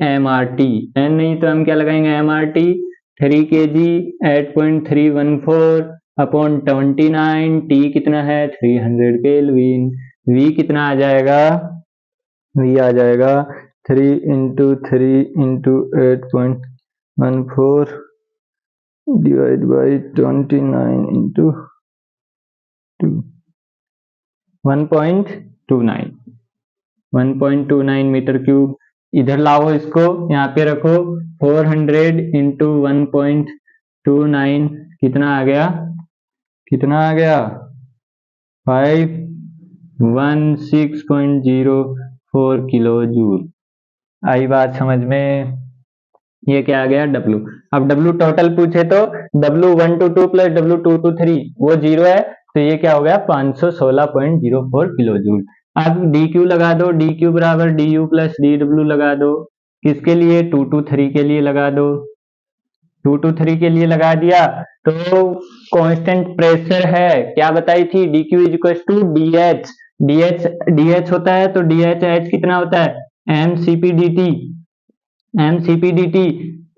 MRT, N नहीं तो हम क्या लगाएंगे MRT, 3 kg 8.314 अपॉन 29, T कितना है 300 केल्विन, V कितना आ जाएगा, V आ जाएगा 3 × 3 × 8.14 डिवाइड बाई 29 × 2 1.29 मीटर क्यूब। इधर लाओ इसको, यहाँ पे रखो, 400 × 1.29 कितना आ गया, 516.04 किलो जूल। आई बात समझ में? ये क्या आ गया W। अब W टोटल पूछे तो W1 to 2 plus W2 to 3 वो 0 है, तो ये क्या हो गया 516.04 किलो जूल। अब DQ लगा दो, DQ बराबर DU प्लस DW लगा दो, किसके लिए 2 to 3 के लिए लगा दो, 2 to 3 के लिए लगा दिया तो कांस्टेंट प्रेशर है, क्या बताई थी, DQ = DH होता है, तो DH कितना होता है mCp/dt,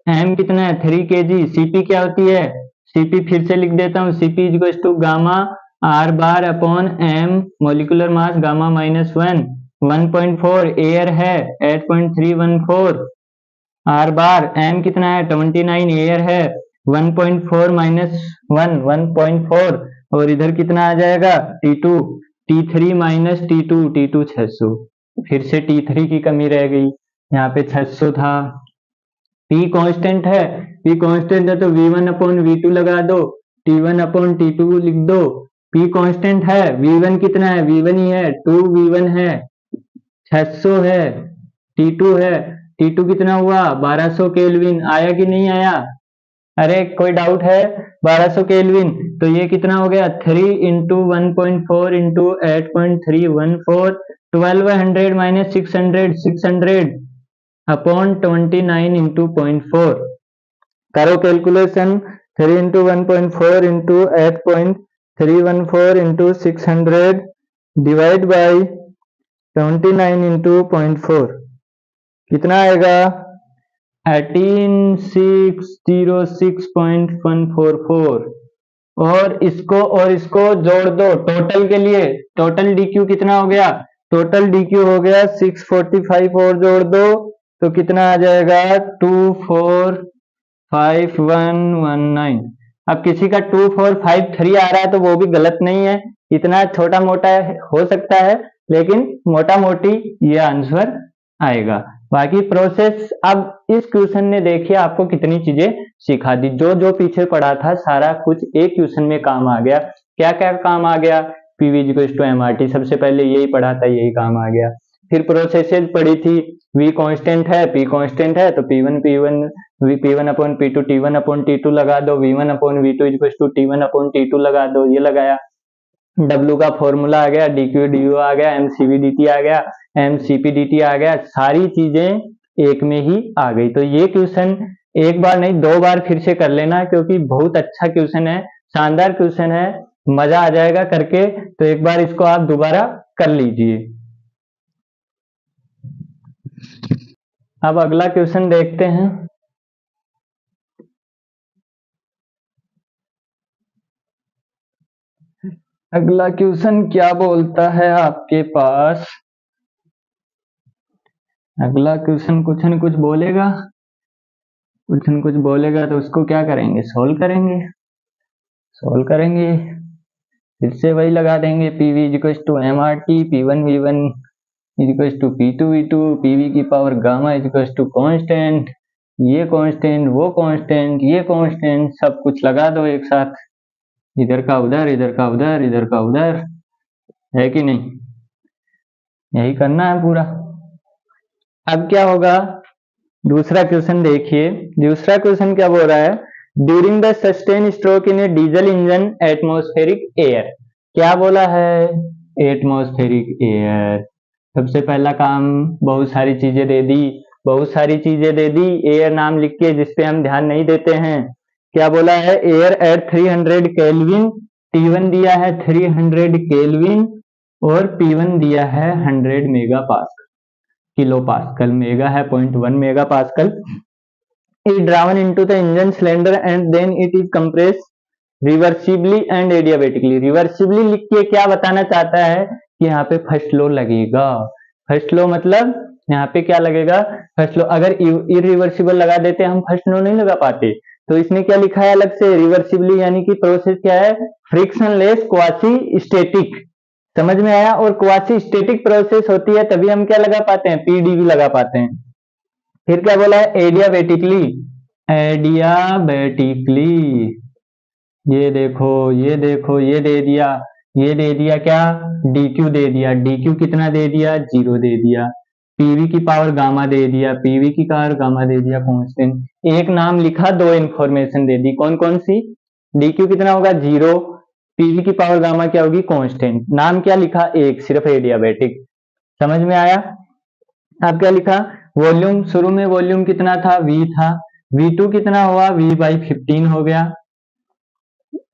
m कितना है 3 kg, Cp क्या होती है, Cp फिर से लिख देता हूँ, Cp = gamma R bar upon m molecular mass gamma -1 1.4 air है 8.314 R बार, m कितना है 29 एयर है 1.4 - 1 1.4 और इधर कितना आ जाएगा T2 T3 - T2 600, फिर से T3 की कमी रह गई, यहाँ पे 600 था। P कांस्टेंट है, तो V1/V2 लगा दो, T1/T2 लिख दो। P कांस्टेंट है, V1 कितना है, V1 ही है 2V1 है, 600 है, T2 है, T2 कितना हुआ 1200 केल्विन, आया कि नहीं आया, अरे कोई डाउट है, 1200 केल्विन, तो ये कितना हो गया 3 × 1.4 × 8.314 1200 - 600 अपॉन 29 × 0.4 करो कैलकुलेशन, 3 × 1.4 × 8.314 × 600 डिवाइड बाई 29 × 0.4 कितना आएगा 18606.144 और इसको जोड़ दो टोटल के लिए, टोटल DQ कितना हो गया, टोटल DQ हो गया 645 और जोड़ दो तो कितना आ जाएगा 245119। अब किसी का 2453 आ रहा है तो वो भी गलत नहीं है, इतना छोटा मोटा हो सकता है लेकिन मोटा मोटी ये आंसर आएगा। बाकी प्रोसेस, अब इस क्वेश्चन ने देखिए आपको कितनी चीजें सिखा दी, जो पीछे पढ़ा था सारा कुछ एक क्वेश्चन में काम आ गया। क्या क्या काम आ गया, PV = MRT, सबसे पहले यही पढ़ा था, यही काम आ गया। फिर प्रोसेसेस पढ़ी थी, V कांस्टेंट है, P कांस्टेंट है, तो P1/P2 T1/T2 लगा दो, V1/V2 = T1/T2 लगा दो, ये लगाया। W का फॉर्मूला आ गया, DQ DU आ गया, mCv/dt आ गया, mCp/dt आ गया, सारी चीजें एक में ही आ गई। तो ये क्वेश्चन एक बार नहीं 2 बार फिर से कर लेना क्योंकि बहुत अच्छा क्वेश्चन है, शानदार क्वेश्चन है, मजा आ जाएगा करके, तो एक बार इसको आप दोबारा कर लीजिए। अब अगला क्वेश्चन देखते हैं। अगला क्वेश्चन क्या बोलता है आपके पास, अगला क्वेश्चन कुछ न कुछ बोलेगा, तो उसको क्या करेंगे, सोल्व करेंगे, फिर से वही लगा देंगे, PV = MRT, P1V1 = P2V2, PV की पावर गामा = कांस्टेंट, ये कांस्टेंट, वो कांस्टेंट, ये कांस्टेंट, सब कुछ लगा दो एक साथ, इधर का उधर, इधर का उधर, इधर का उधर, है कि नहीं, यही करना है पूरा। अब क्या होगा, दूसरा क्वेश्चन देखिए, दूसरा क्वेश्चन क्या बोल रहा है, during the sustain stroke in A diesel engine atmospheric air, क्या बोला है, एटमॉस्फेरिक एयर। सबसे पहला काम, बहुत सारी चीजें दे दी, एयर नाम लिख के जिसपे हम ध्यान नहीं देते हैं। क्या बोला है, एयर एट 300 केल्विन T1 दिया है 300 केल्विन और P1 दिया है 100 mega pascal, kilo pascal, mega है 0.1 mega pascal. is driven into the engine cylinder and then it is compressed reversibly and adiabatically। Reversibly लिख के क्या बताना चाहता है कि यहाँ पे फर्स्ट लो लगेगा। फर्स्ट लो मतलब यहाँ पे क्या लगेगा, फर्स्ट लो। अगर इरिवर्सिबल लगा देते हम फर्स्ट लो नहीं लगा पाते, तो इसने क्या लिखा है अलग से, रिवर्सिबली, यानी कि प्रोसेस क्या है, फ्रिक्शनलेस क्वासी स्टेटिक। समझ में आया। और क्वासी स्टेटिक प्रोसेस होती है तभी हम क्या लगा पाते हैं, पीडीवी लगा पाते हैं। फिर क्या बोला है, एडियाबेटिकली, एडियाबेटिकली, ये देखो ये देखो ये दे दिया, ये दे दिया क्या, डीक्यू दे दिया, डीक्यू कितना दे दिया, 0 दे दिया। पीवी की पावर गामा दे दिया, पीवी की पावर गामा दे दिया कांस्टेंट। एक नाम लिखा, दो इंफॉर्मेशन दे दी, कौन कौन सी, डीक्यू कितना होगा 0, पीवी की पावर गामा क्या होगी कांस्टेंट। नाम क्या लिखा, एक, सिर्फ एडियाबेटिक। समझ में आया। अब क्या लिखा, वॉल्यूम, शुरू में वॉल्यूम कितना था, V था, V2 कितना हुआ, V/15 हो गया।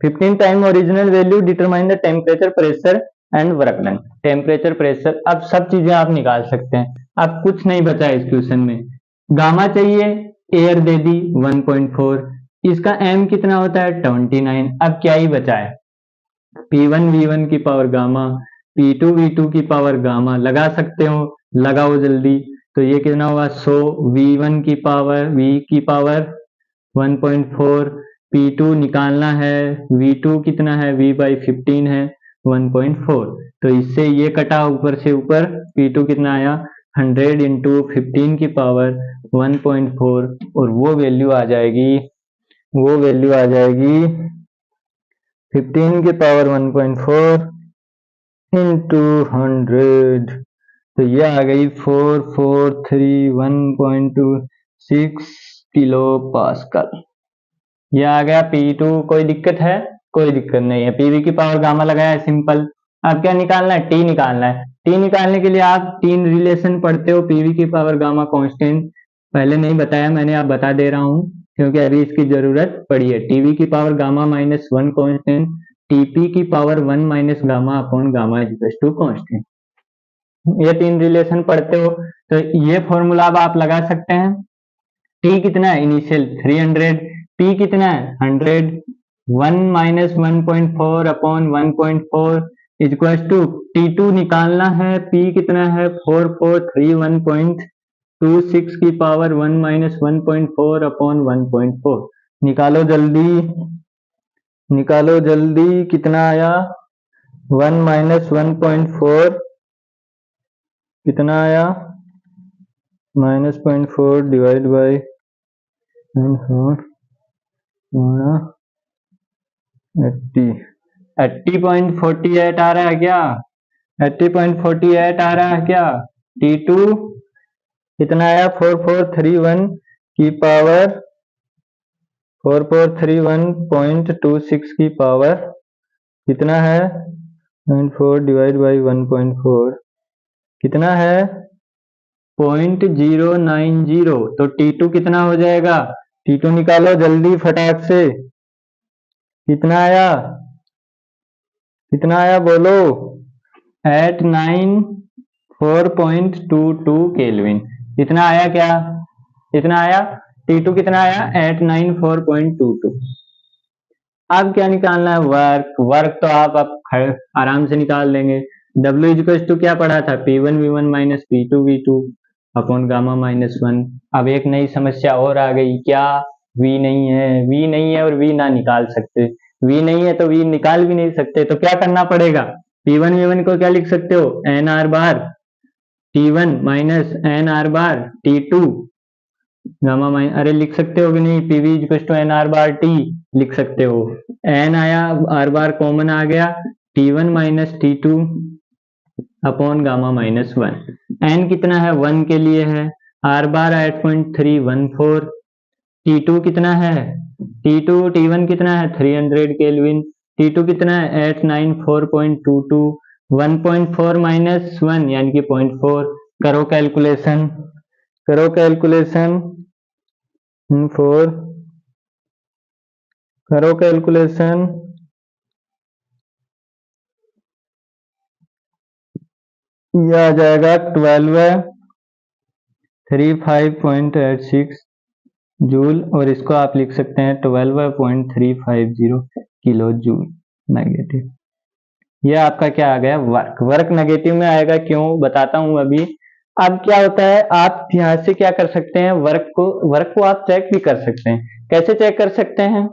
15 time original value, determine the temperature, pressure and work done. Temperature, pressure, अब सब चीजें आप निकाल सकते हैं। अब कुछ नहीं बचा इस क्वेश्चन में। गामा चाहिए, एयर दे दी 1.4, इसका m कितना होता है 29। अब क्या ही बचा है, P1 V1 की पावर गामा, P2 V2 की पावर गामा, लगा सकते हो, लगाओ जल्दी। तो ये कितना हुआ 100, V1 की पावर, V की पावर 1.4, P2 निकालना है, V2 कितना है, V/15 है 1.4। तो इससे ये कटा ऊपर से ऊपर, P2 कितना आया 100 इंटू 15 की पावर 1.4, और वो वैल्यू आ जाएगी, वो वैल्यू आ जाएगी 15 की पावर 1.4 इंटू 100, तो ये आ गई 4431.26 किलो पास्कल। ये आ गया P2। कोई दिक्कत है, कोई दिक्कत नहीं है। पीवी की पावर गामा लगाया है, सिंपल। अब क्या निकालना है, टी निकालना है। टी निकालने के लिए आप तीन रिलेशन पढ़ते हो, पीवी की पावर गामा कांस्टेंट, पहले नहीं बताया मैंने, आप बता दे रहा हूं क्योंकि अभी इसकी जरूरत पड़ी है। टीवी की पावर गामा -1 कांस्टेंट, टीपी की power 1 minus gamma upon gamma equals to constant. ये तीन रिलेशन पढ़ते हो तो ये फॉर्मूला अब आप लगा सकते हैं। टी कितना है इनिशियल 300, पी कितना है 100, 1 minus 1.4 upon 1.4 equals to T2 निकालना है, P कितना है 4431.26 की पावर 1 माइनस 1.4 अपॉन 1.4। निकालो जल्दी, निकालो जल्दी, कितना आया 1 माइनस 1.4, कितना आया -0.4 डिवाइड बाई 80.48 आ रहा है क्या, 80.48 आ रहा है क्या। T2 कितना आया 4431 की पावर 4431.26 की पावर कितना है 0.4 डिवाइड बाई 1.4 कितना है 0.090। तो T2 कितना हो जाएगा, T2 निकालो जल्दी फटाक से, कितना आया, कितना आया बोलो, 894.22 केल्विन। कितना आया, क्या कितना आया, T2 कितना आया 894.22। अब क्या निकालना है, वर्क। वर्क तो आप आराम से निकाल लेंगे। W इक्वल्स टू क्या पढ़ा था, P1 V1 minus P2 V2 upon gamma -1। अब एक नई समस्या और आ गई, क्या, V नहीं है, V नहीं है और V ना निकाल सकते, V नहीं है तो V निकाल भी नहीं सकते, तो क्या करना पड़ेगा, P1 V1 को क्या लिख सकते हो, NR bar T1 minus NR bar T2 gamma माइन, अरे लिख सकते हो कि नहीं, PV equals to NR bar T लिख सकते हो। N आया, R बार कॉमन आ गया, T1 minus T2 upon gamma -1। N कितना है 1 के लिए है, R बार 8.314, T2 कितना है, T2 T1 कितना है 300 केल्विन, T2 कितना है 894.22, 1.4 माइनस 1 यानी कि 0.4। करो कैलकुलेशन, करो कैलकुलेशन 4, करो कैलकुलेशन यह आ जाएगा 12/35.86 जूल, और इसको आप लिख सकते हैं 12.350 किलो जूल नेगेटिव। यह आपका क्या आ गया, वर्क नेगेटिव में आएगा, क्यों बताता हूं अभी। अब क्या होता है, आप यहाँ से क्या कर सकते हैं, वर्क को आप चेक भी कर सकते हैं। कैसे चेक कर सकते हैं,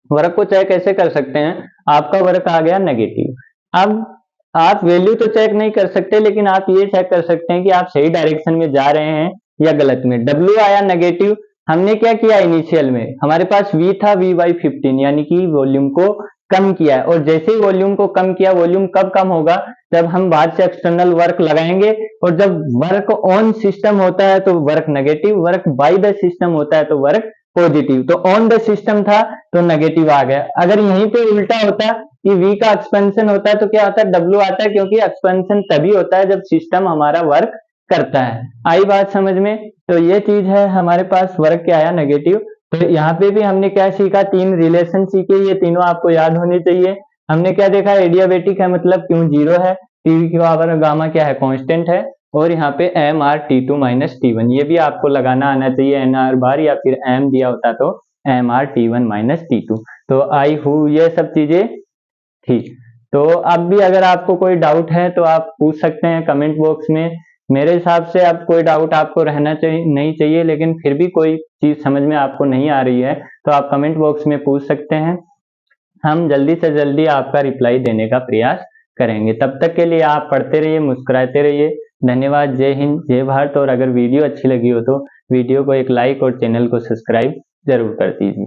वर्क को चेक कैसे कर सकते हैं, आपका वर्क आ गया नेगेटिव। अब आप वैल्यू तो चेक नहीं कर सकते, लेकिन आप ये चेक कर सकते हैं कि आप सही डायरेक्शन में जा रहे हैं या गलत में। W आया नेगेटिव, हमने क्या किया, इनिशियल में हमारे पास V था, V/15 यानी कि वॉल्यूम को कम किया, और जैसे ही वॉल्यूम को कम किया, वॉल्यूम कब कम होगा, जब हम बाहर से एक्सटर्नल वर्क लगाएंगे, और जब वर्क ऑन सिस्टम होता है तो work negative, work by the system होता है तो वर्क पॉजिटिव। तो ऑन द सिस्टम था तो नेगेटिव आ गया। अगर यहीं पे उल्टा होता कि V का एक्सपेंशन होता है तो क्या होता है, W आता है, क्योंकि एक्सपेंशन तभी होता है जब सिस्टम हमारा वर्क करता है। आई बात समझ में। तो ये चीज है, हमारे पास वर्क क्या आया, नेगेटिव। तो यहाँ पे भी हमने क्या सीखा, 3 रिलेशन सीखे, ये तीनों आपको याद होने चाहिए। हमने क्या देखा, एडियाबेटिक है मतलब क्यू 0 है, टी की पावर गामा क्या है, कांस्टेंट है, और यहाँ पे MR/T2 - T1 ये भी आपको लगाना आना चाहिए, NR बार या फिर M दिया होता तो MR/T1 - T2। तो आई हूँ ये सब चीजें ठीक। तो अब भी अगर आपको कोई डाउट है तो आप पूछ सकते हैं कमेंट बॉक्स में। मेरे हिसाब से अब कोई डाउट आपको रहना चाहिए नहीं चाहिए, लेकिन फिर भी कोई चीज समझ में आपको नहीं आ रही है तो आप कमेंट बॉक्स में पूछ सकते हैं, हम जल्दी से जल्दी आपका रिप्लाई देने का प्रयास करेंगे। तब तक के लिए आप पढ़ते रहिए, मुस्कुराते रहिए। धन्यवाद। जय हिंद, जय भारत। और अगर वीडियो अच्छी लगी हो तो वीडियो को एक लाइक और चैनल को सब्सक्राइब जरूर कर दीजिए।